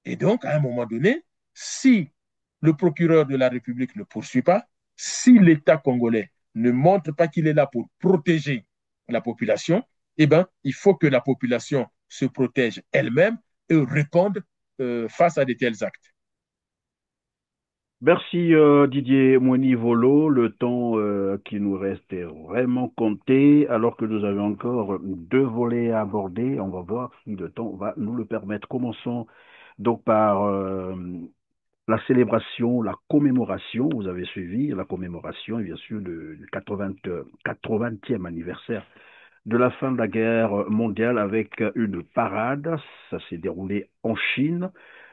Et donc, à un moment donné, si le procureur de la République ne poursuit pas, si l'État congolais ne montre pas qu'il est là pour protéger la population, eh bien, il faut que la population se protège elle-même et réponde face à de tels actes. Merci Didier Moini-Volo. Le temps qui nous reste est vraiment compté, alors que nous avons encore 2 volets à aborder. On va voir si le temps va nous le permettre. Commençons donc par la célébration, la commémoration. Vous avez suivi la commémoration, et bien sûr, le 80e anniversaire de la fin de la guerre mondiale avec une parade. Ça s'est déroulé en Chine.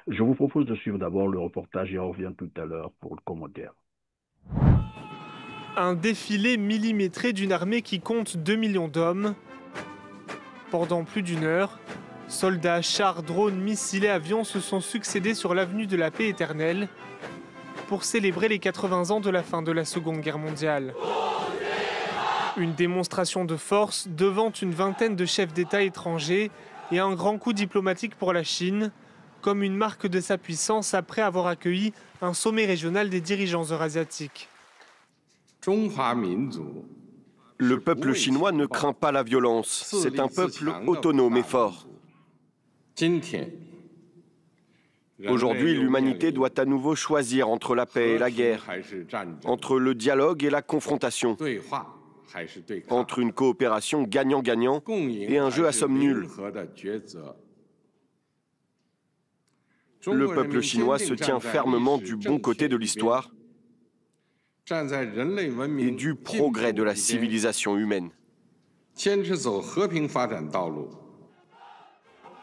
Je vous propose de suivre d'abord le reportage et on revient tout à l'heure pour le commentaire. Un défilé millimétré d'une armée qui compte 2 millions d'hommes. Pendant plus d'1 heure, soldats, chars, drones, missiles et avions se sont succédés sur l'avenue de la Paix éternelle pour célébrer les 80 ans de la fin de la Seconde Guerre mondiale. Une démonstration de force devant une vingtaine de chefs d'État étrangers et un grand coup diplomatique pour la Chine, comme une marque de sa puissance après avoir accueilli un sommet régional des dirigeants eurasiatiques. Le peuple chinois ne craint pas la violence. C'est un peuple autonome et fort. Aujourd'hui, l'humanité doit à nouveau choisir entre la paix et la guerre, entre le dialogue et la confrontation, entre une coopération gagnant-gagnant et un jeu à somme nulle. Le peuple chinois se tient fermement du bon côté de l'histoire et du progrès de la civilisation humaine.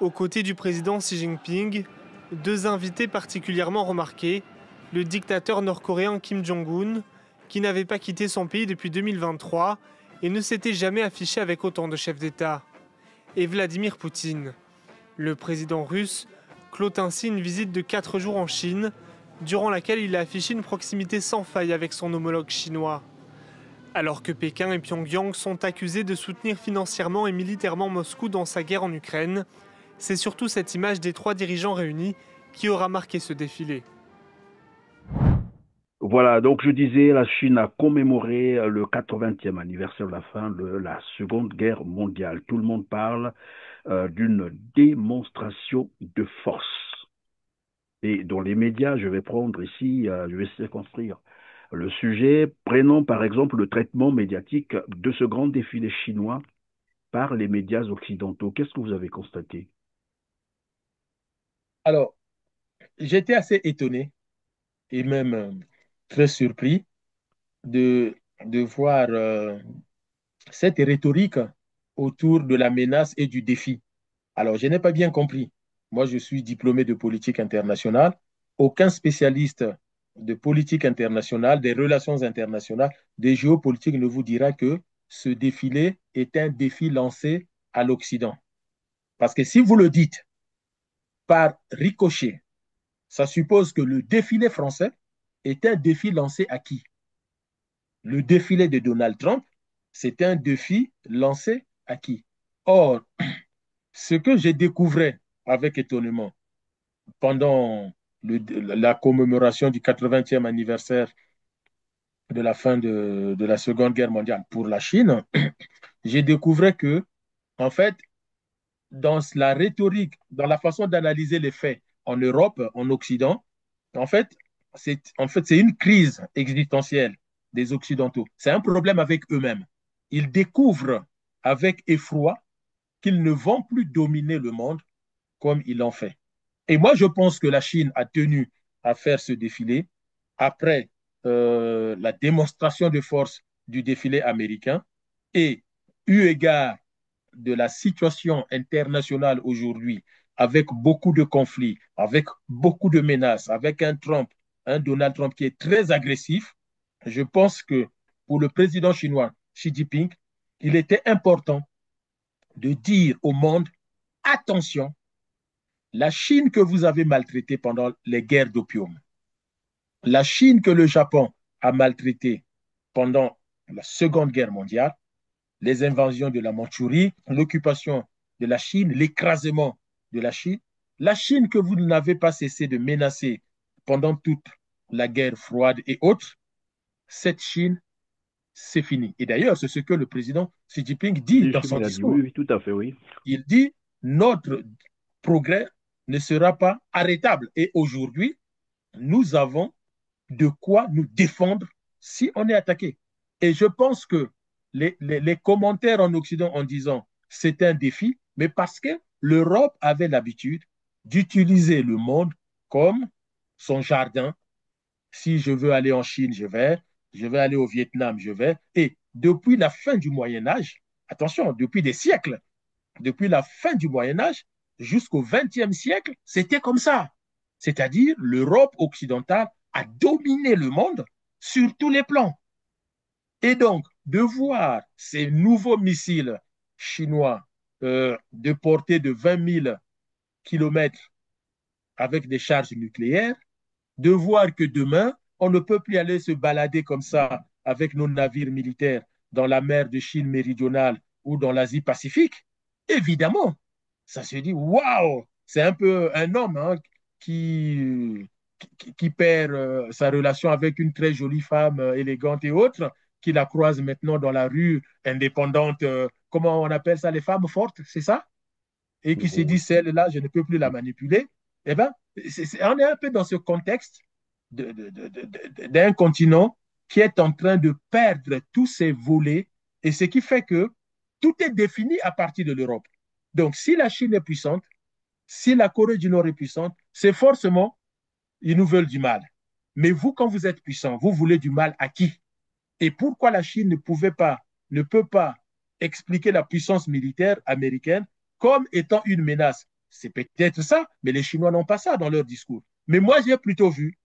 Aux côtés du président Xi Jinping, deux invités particulièrement remarqués, le dictateur nord-coréen Kim Jong-un, qui n'avait pas quitté son pays depuis 2023 et ne s'était jamais affiché avec autant de chefs d'État, et Vladimir Poutine. Le président russe clôt ainsi une visite de 4 jours en Chine, durant laquelle il a affiché une proximité sans faille avec son homologue chinois. Alors que Pékin et Pyongyang sont accusés de soutenir financièrement et militairement Moscou dans sa guerre en Ukraine, c'est surtout cette image des 3 dirigeants réunis qui aura marqué ce défilé. Voilà, donc je disais, la Chine a commémoré le 80e anniversaire de la fin de la Seconde Guerre mondiale. Tout le monde parle d'une démonstration de force. Et dans les médias, je vais prendre ici, je vais circonscrire le sujet. Prenons par exemple le traitement médiatique de ce grand défilé chinois par les médias occidentaux. Qu'est-ce que vous avez constaté? Alors, j'étais assez étonné et même très surpris de voir cette rhétorique autour de la menace et du défi. Alors, je n'ai pas bien compris. Moi, je suis diplômé de politique internationale. Aucun spécialiste de politique internationale, des relations internationales, des géopolitiques ne vous dira que ce défilé est un défi lancé à l'Occident. Parce que si vous le dites par ricochet, ça suppose que le défilé français est un défi lancé à qui? Le défilé de Donald Trump, c'est un défi lancé à qui? Or, ce que j'ai découvert avec étonnement pendant la commémoration du 80e anniversaire de la fin de la Seconde Guerre mondiale pour la Chine, j'ai découvert que, en fait, dans la rhétorique, dans la façon d'analyser les faits en Europe, en Occident, en fait, c'est une crise existentielle des Occidentaux. C'est un problème avec eux-mêmes. Ils découvrent avec effroi qu'ils ne vont plus dominer le monde comme ils l'ont fait. Et moi, je pense que la Chine a tenu à faire ce défilé après la démonstration de force du défilé américain et eu égard de la situation internationale aujourd'hui, avec beaucoup de conflits, avec beaucoup de menaces, avec un Donald Trump qui est très agressif, je pense que pour le président chinois Xi Jinping, il était important de dire au monde, attention, la Chine que vous avez maltraitée pendant les guerres d'opium, la Chine que le Japon a maltraitée pendant la Seconde Guerre mondiale, les invasions de la Mandchourie, l'occupation de la Chine, l'écrasement de la Chine que vous n'avez pas cessé de menacer pendant toute la guerre froide et autres, cette Chine, c'est fini. Et d'ailleurs, c'est ce que le président Xi Jinping dit dans son discours. Oui, tout à fait, oui. Il dit, notre progrès ne sera pas arrêtable. Et aujourd'hui, nous avons de quoi nous défendre si on est attaqué. Et je pense que les commentaires en Occident en disant c'est un défi, mais parce que l'Europe avait l'habitude d'utiliser le monde comme son jardin. Si je veux aller en Chine, je vais aller au Vietnam, je vais. Et depuis la fin du Moyen-Âge, attention, depuis des siècles, depuis la fin du Moyen-Âge jusqu'au XXe siècle, c'était comme ça. C'est-à-dire l'Europe occidentale a dominé le monde sur tous les plans. Et donc, de voir ces nouveaux missiles chinois de portée de 20 000 kilomètres avec des charges nucléaires, de voir que demain, on ne peut plus aller se balader comme ça avec nos navires militaires dans la mer de Chine méridionale ou dans l'Asie-Pacifique, évidemment, ça se dit, waouh, c'est un peu un homme hein, qui perd sa relation avec une très jolie femme élégante et autre, qui la croise maintenant dans la rue, indépendante, comment on appelle ça, les femmes fortes, c'est ça? Et qui se dit, celle-là, je ne peux plus la manipuler. Eh bien, on est un peu dans ce contexte d'un continent qui est en train de perdre tous ses volets, et ce qui fait que tout est défini à partir de l'Europe. Donc, si la Chine est puissante, si la Corée du Nord est puissante, c'est forcément, ils nous veulent du mal. Mais vous, quand vous êtes puissant, vous voulez du mal à qui? Et pourquoi la Chine ne peut pas expliquer la puissance militaire américaine comme étant une menace? C'est peut-être ça, mais les Chinois n'ont pas ça dans leur discours. Mais moi, j'ai plutôt vu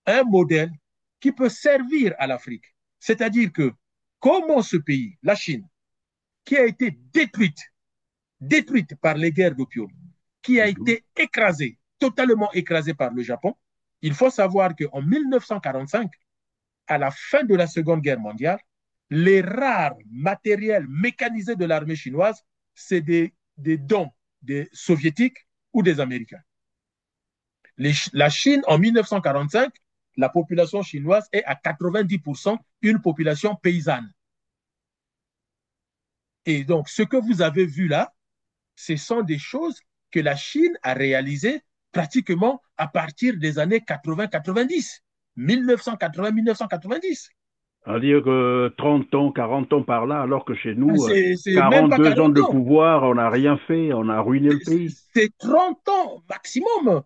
un modèle qui peut servir à l'Afrique. C'est-à-dire que comment ce pays, la Chine, qui a été détruite par les guerres d'opium, qui a été écrasée, totalement écrasée par le Japon, il faut savoir qu'en 1945, à la fin de la Seconde Guerre mondiale, les rares matériels mécanisés de l'armée chinoise, c'est des dons des soviétiques ou des Américains. La Chine, en 1945, la population chinoise est à 90% une population paysanne. Et donc, ce que vous avez vu là, ce sont des choses que la Chine a réalisées pratiquement à partir des années 80-90, 1980-1990. C'est-à-dire que 30 ans, 40 ans par là, alors que chez nous, c'est 42 ans de pouvoir, on n'a rien fait, on a ruiné le pays. C'est 30 ans maximum.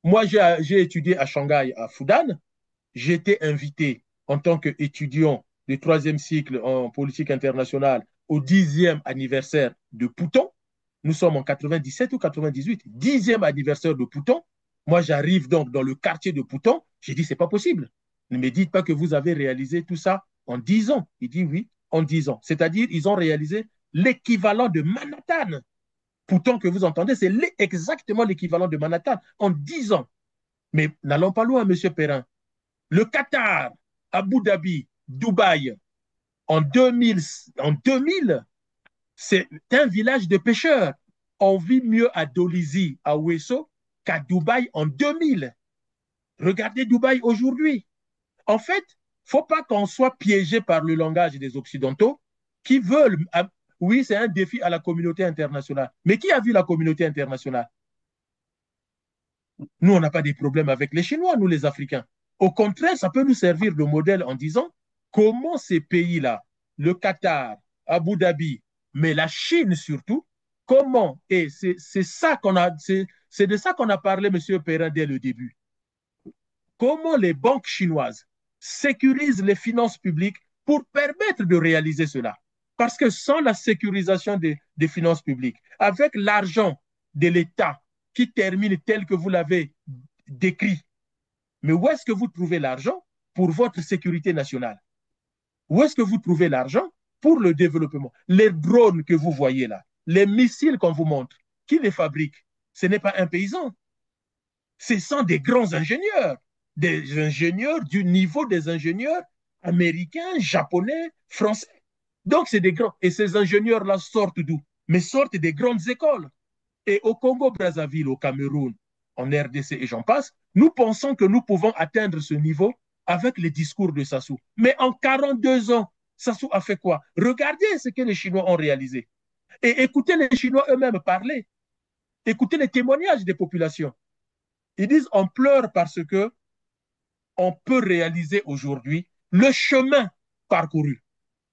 Moi, j'ai étudié à Shanghai, à Fudan. J'étais invité en tant qu'étudiant de 3e cycle en politique internationale au 10e anniversaire de Pouton. Nous sommes en 97 ou 98, 10e anniversaire de Pouton. Moi, j'arrive donc dans le quartier de Pouton. J'ai dit, c'est pas possible. Ne me dites pas que vous avez réalisé tout ça en 10 ans. Il dit oui, en 10 ans. C'est-à-dire, ils ont réalisé l'équivalent de Manhattan. Pouton que vous entendez, c'est exactement l'équivalent de Manhattan en 10 ans. Mais n'allons pas loin, M. Perrin. Le Qatar, Abu Dhabi, Dubaï, en 2000, c'est un village de pêcheurs. On vit mieux à Dolisie, à Ouesso, qu'à Dubaï en 2000. Regardez Dubaï aujourd'hui. En fait, il ne faut pas qu'on soit piégé par le langage des Occidentaux qui veulent... Oui, c'est un défi à la communauté internationale. Mais qui a vu la communauté internationale? Nous, on n'a pas de problème avec les Chinois, nous les Africains. Au contraire, ça peut nous servir de modèle en disant comment ces pays-là, le Qatar, Abu Dhabi, mais la Chine surtout, comment, et c'est ça qu'on a, c'est de ça qu'on a parlé, M. Perrin, dès le début. Comment les banques chinoises sécurisent les finances publiques pour permettre de réaliser cela. Parce que sans la sécurisation des finances publiques, avec l'argent de l'État qui termine tel que vous l'avez décrit, mais où est-ce que vous trouvez l'argent pour votre sécurité nationale? Où est-ce que vous trouvez l'argent pour le développement? Les drones que vous voyez là, les missiles qu'on vous montre, qui les fabrique? Ce n'est pas un paysan. Ce sont des grands ingénieurs, des ingénieurs du niveau des ingénieurs américains, japonais, français. Donc, c'est des grands. Et ces ingénieurs-là sortent d'où? Mais sortent des grandes écoles. Et au Congo-Brazzaville, au Cameroun, en RDC et j'en passe, nous pensons que nous pouvons atteindre ce niveau avec les discours de Sassou. Mais en 42 ans, Sassou a fait quoi? Regardez ce que les Chinois ont réalisé. Et écoutez les Chinois eux-mêmes parler. Écoutez les témoignages des populations. Ils disent on pleure parce que on peut réaliser aujourd'hui le chemin parcouru.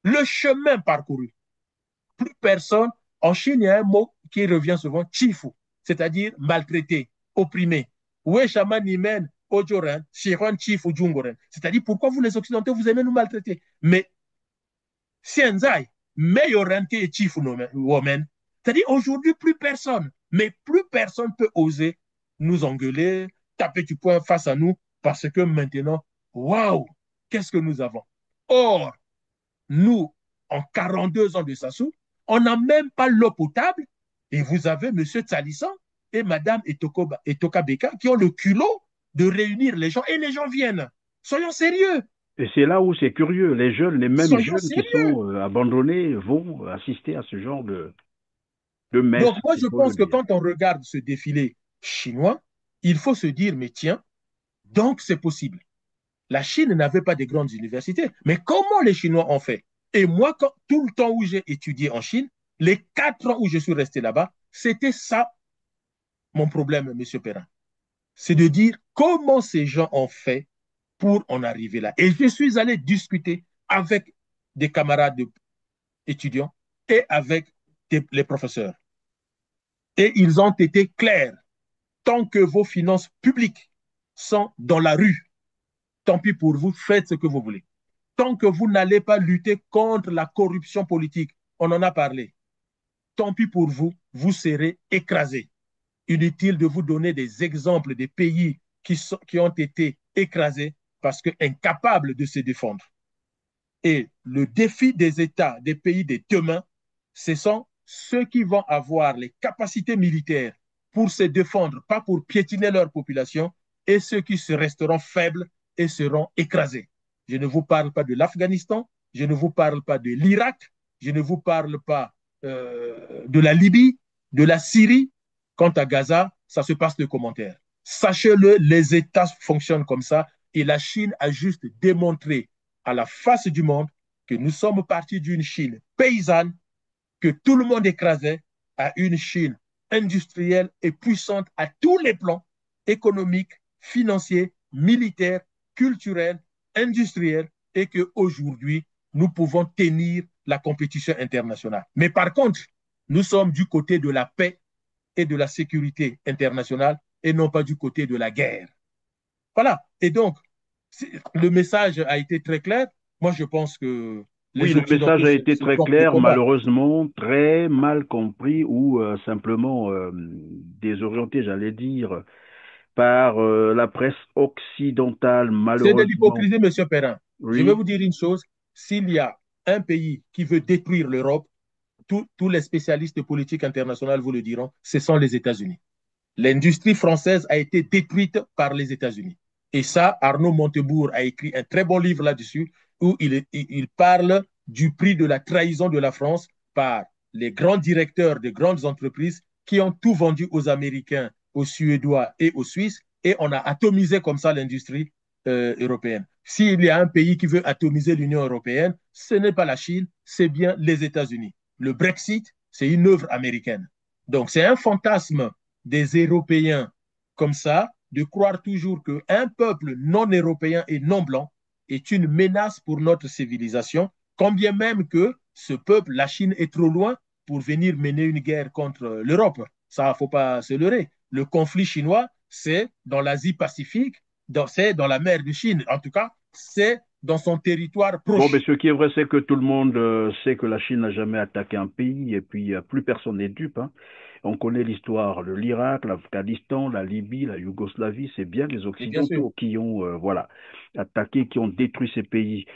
Le chemin parcouru. Plus personne. En Chine, il y a un mot qui revient souvent, chifu, c'est-à-dire maltraité, opprimé. C'est-à-dire pourquoi vous les Occidentaux, vous aimez nous maltraiter. Mais c'est-à-dire aujourd'hui, plus personne, mais plus personne peut oser nous engueuler, taper du poing face à nous, parce que maintenant, waouh, qu'est-ce que nous avons? Or, nous, en 42 ans de Sassou, on n'a même pas l'eau potable, et vous avez M. Tsalissan et Mme Etoka Beka qui ont le culot de réunir les gens, et les gens viennent. Soyons sérieux. Et c'est là où c'est curieux. Les jeunes, les mêmes jeunes qui sont abandonnés vont assister à ce genre de messe. Donc moi, je pense que quand on regarde ce défilé chinois, il faut se dire, mais tiens, donc c'est possible. La Chine n'avait pas de grandes universités. Mais comment les Chinois ont fait? Et moi, tout le temps où j'ai étudié en Chine, les 4 ans où je suis resté là-bas, c'était ça mon problème, M. Perrin. C'est de dire comment ces gens ont fait pour en arriver là. Et je suis allé discuter avec des camarades étudiants et avec les professeurs. Et ils ont été clairs. Tant que vos finances publiques sont dans la rue, tant pis pour vous, faites ce que vous voulez. Tant que vous n'allez pas lutter contre la corruption politique, on en a parlé, tant pis pour vous, vous serez écrasés. Inutile de vous donner des exemples des pays qui ont été écrasés parce qu'incapables de se défendre. Et le défi des États, des pays de demain, ce sont ceux qui vont avoir les capacités militaires pour se défendre, pas pour piétiner leur population, et ceux qui se resteront faibles et seront écrasés. Je ne vous parle pas de l'Afghanistan, je ne vous parle pas de l'Irak, je ne vous parle pas de la Libye, de la Syrie. Quant à Gaza, ça se passe de commentaires. Sachez-le, les États fonctionnent comme ça, et la Chine a juste démontré à la face du monde que nous sommes partis d'une Chine paysanne que tout le monde écrasait à une Chine industrielle et puissante à tous les plans, économiques, financiers, militaires, culturels, industriels, et qu'aujourd'hui, nous pouvons tenir la compétition internationale. Mais par contre, nous sommes du côté de la paix et de la sécurité internationale et non pas du côté de la guerre. Voilà. Et donc, le message a été très clair. Moi, je pense que oui, le message a été très clair, malheureusement, très mal compris ou simplement désorienté, j'allais dire, par la presse occidentale, malheureusement. C'est de l'hypocrisie, M. Perrin. Oui. Je vais vous dire une chose. S'il y a un pays qui veut détruire l'Europe, tous les spécialistes de politique internationale vous le diront, ce sont les États-Unis. L'industrie française a été détruite par les États-Unis. Et ça, Arnaud Montebourg a écrit un très bon livre là-dessus où il parle du prix de la trahison de la France par les grands directeurs de grandes entreprises qui ont tout vendu aux Américains, aux Suédois et aux Suisses, et on a atomisé comme ça l'industrie européenne. S'il y a un pays qui veut atomiser l'Union européenne, ce n'est pas la Chine, c'est bien les États-Unis. Le Brexit, c'est une œuvre américaine. Donc, c'est un fantasme des Européens comme ça, de croire toujours qu'un peuple non européen et non blanc est une menace pour notre civilisation, quand bien même que ce peuple, la Chine, est trop loin pour venir mener une guerre contre l'Europe. Ça, il ne faut pas se leurrer. Le conflit chinois, c'est dans l'Asie-Pacifique, c'est dans la mer de Chine. En tout cas, c'est dans son territoire proche. Bon, mais ce qui est vrai, c'est que tout le monde sait que la Chine n'a jamais attaqué un pays et puis plus personne n'est dupe. Hein. On connaît l'histoire de l'Irak, l'Afghanistan, la Libye, la Yougoslavie. C'est bien les Occidentaux qui ont voilà, attaqué, qui ont détruit ces pays.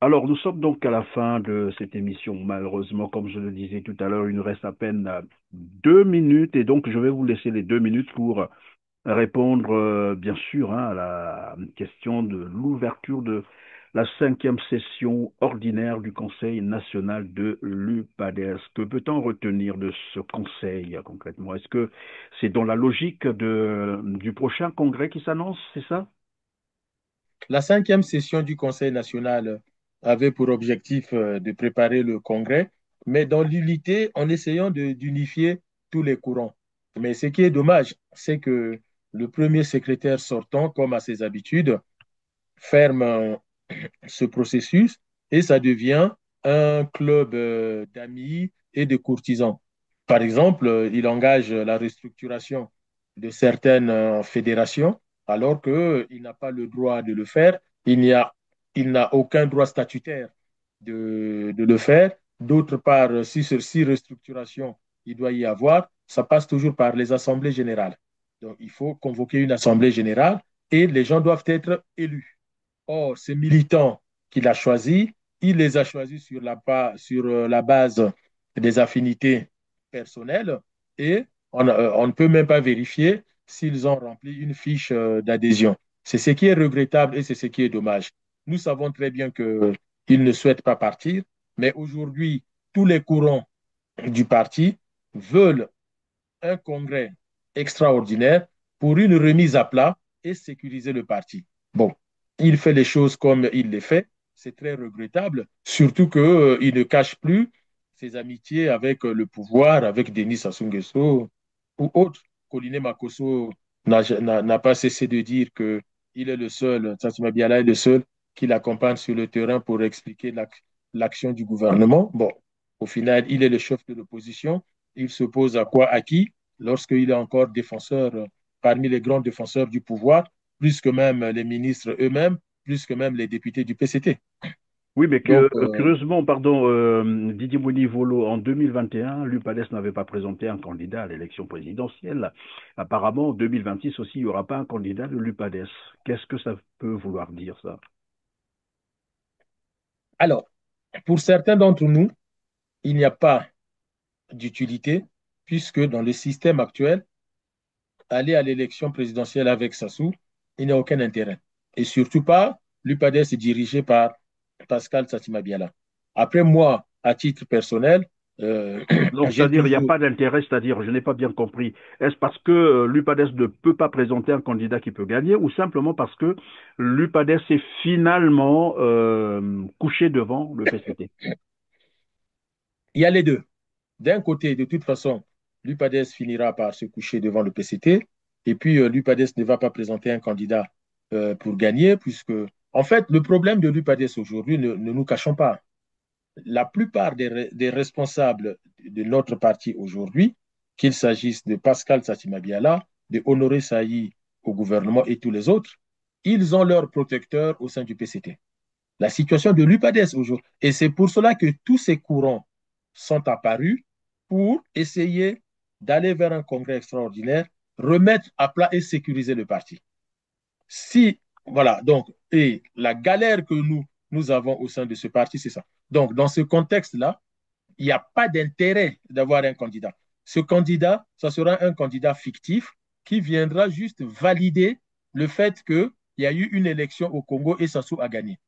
Alors, nous sommes donc à la fin de cette émission. Malheureusement, comme je le disais tout à l'heure, il nous reste à peine 2 minutes. Et donc, je vais vous laisser les 2 minutes pour répondre, bien sûr, hein, à la question de l'ouverture de la 5e session ordinaire du Conseil national de l'UPADES. Que peut-on retenir de ce conseil concrètement? Est-ce que c'est dans la logique du prochain congrès qui s'annonce, c'est ça? La 5e session du Conseil national avait pour objectif de préparer le congrès, mais dans l'unité, en essayant d'unifier tous les courants. Mais ce qui est dommage, c'est que le premier secrétaire sortant, comme à ses habitudes, ferme ce processus et ça devient un club d'amis et de courtisans. Par exemple, il engage la restructuration de certaines fédérations alors qu'il n'a pas le droit de le faire. Il n'a aucun droit statutaire de le faire. D'autre part, si restructuration il doit y avoir, ça passe toujours par les assemblées générales. Donc, il faut convoquer une assemblée générale et les gens doivent être élus. Or, ces militants qu'il a choisis, il les a choisis sur la base des affinités personnelles et on ne peut même pas vérifier s'ils ont rempli une fiche d'adhésion. C'est ce qui est regrettable et c'est ce qui est dommage. Nous savons très bien qu'ils ne souhaitent pas partir, mais aujourd'hui, tous les courants du parti veulent un congrès extraordinaire pour une remise à plat et sécuriser le parti. Bon, il fait les choses comme il les fait. C'est très regrettable, surtout qu'il ne cache plus ses amitiés avec le pouvoir, avec Denis Sassou Nguesso ou autres. Koliné Makosso n'a pas cessé de dire qu'il est le seul, Sassou Biala est le seul qui l'accompagne sur le terrain pour expliquer l'action du gouvernement. Bon, au final, il est le chef de l'opposition. Il s'oppose à quoi, à qui, lorsqu'il est encore défenseur, parmi les grands défenseurs du pouvoir, plus que même les ministres eux-mêmes, plus que même les députés du PCT. Oui, mais Donc, curieusement, pardon, Didier Mouni-Volo, en 2021, l'UPADES n'avait pas présenté un candidat à l'élection présidentielle. Apparemment, en 2026 aussi, il n'y aura pas un candidat de l'UPADES. Qu'est-ce que ça peut vouloir dire, ça? alors, pour certains d'entre nous, il n'y a pas d'utilité, puisque dans le système actuel, aller à l'élection présidentielle avec Sassou, il n'y a aucun intérêt. Et surtout pas, l'UPADES est dirigé par Pascal Satima-Biala. Après, moi, à titre personnel, Donc, j'ai c'est-à-dire, il n'y a toujours... pas d'intérêt, c'est-à-dire, je n'ai pas bien compris. Est-ce parce que l'UPADES ne peut pas présenter un candidat qui peut gagner ou simplement parce que l'UPADES est finalement couché devant le PCT? Il y a les deux. D'un côté, de toute façon, l'UPADES finira par se coucher devant le PCT, et puis l'UPADES ne va pas présenter un candidat pour gagner, puisque, en fait, le problème de l'UPADES aujourd'hui, ne nous cachons pas, la plupart des responsables de notre parti aujourd'hui, qu'il s'agisse de Pascal Satima-Biala, de Honoré Saï au gouvernement et tous les autres, ils ont leur protecteur au sein du PCT. La situation de l'UPADES aujourd'hui, et c'est pour cela que tous ces courants sont apparus pour essayer d'aller vers un congrès extraordinaire, remettre à plat et sécuriser le parti. Si, voilà, donc, et la galère que nous avons au sein de ce parti, c'est ça. Donc, dans ce contexte-là, il n'y a pas d'intérêt d'avoir un candidat. Ce candidat, ça sera un candidat fictif qui viendra juste valider le fait qu'il y a eu une élection au Congo et Sassou a gagné,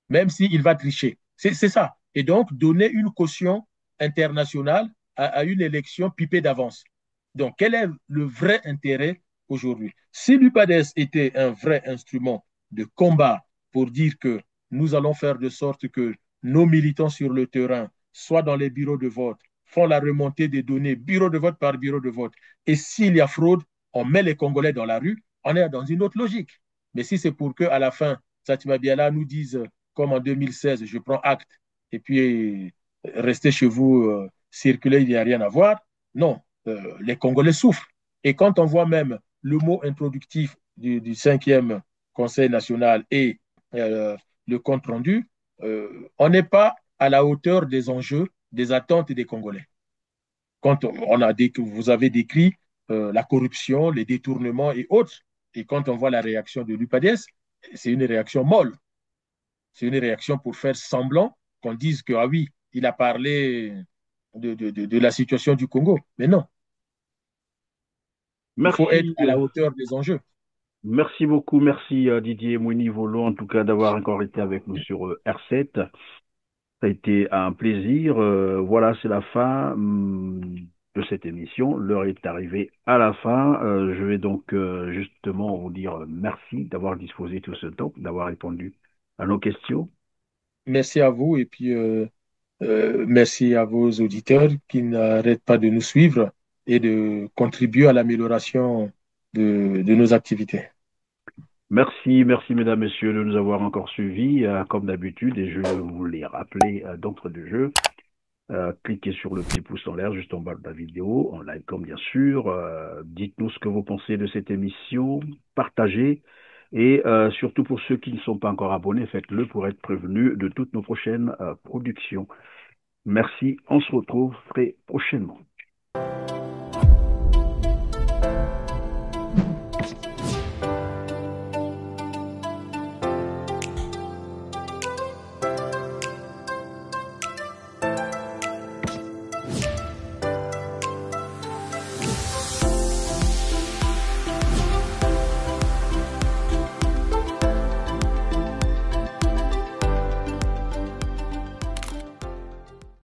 même s'il va tricher. C'est ça. Et donc, donner une caution internationale à une élection pipée d'avance. Donc, quel est le vrai intérêt aujourd'hui? Si l'UPADES était un vrai instrument de combat pour dire que nous allons faire de sorte que nos militants sur le terrain, soit dans les bureaux de vote, font la remontée des données, bureau de vote par bureau de vote, et s'il y a fraude, on met les Congolais dans la rue, on est dans une autre logique. Mais si c'est pour qu'à la fin, Satima Biala nous dise, comme en 2016, je prends acte, et puis restez chez vous, circuler, il n'y a rien à voir, non, les Congolais souffrent. Et quand on voit même le mot introductif du 5e Conseil national et le compte rendu, on n'est pas à la hauteur des enjeux, des attentes des Congolais. Quand vous avez décrit la corruption, les détournements et autres, et quand on voit la réaction de l'UPADES, c'est une réaction molle. C'est une réaction pour faire semblant qu'on dise que, ah oui, il a parlé de la situation du Congo. Mais non. Il faut être Merci. à la hauteur des enjeux. Merci beaucoup. Merci Didier Mouni-Volo, en tout cas, d'avoir encore été avec nous sur R7. Ça a été un plaisir. Voilà, c'est la fin de cette émission. L'heure est arrivée à la fin. Je vais donc justement vous dire merci d'avoir disposé tout ce temps, d'avoir répondu à nos questions. Merci à vous et puis merci à vos auditeurs qui n'arrêtent pas de nous suivre et de contribuer à l'amélioration de nos activités. Merci, merci mesdames, messieurs de nous avoir encore suivis comme d'habitude et je vous l'ai rappelé d'entrée de jeu. Cliquez sur le petit pouce en l'air juste en bas de la vidéo, en like comme bien sûr. Dites-nous ce que vous pensez de cette émission, partagez et surtout pour ceux qui ne sont pas encore abonnés, faites-le pour être prévenus de toutes nos prochaines productions. Merci, on se retrouve très prochainement.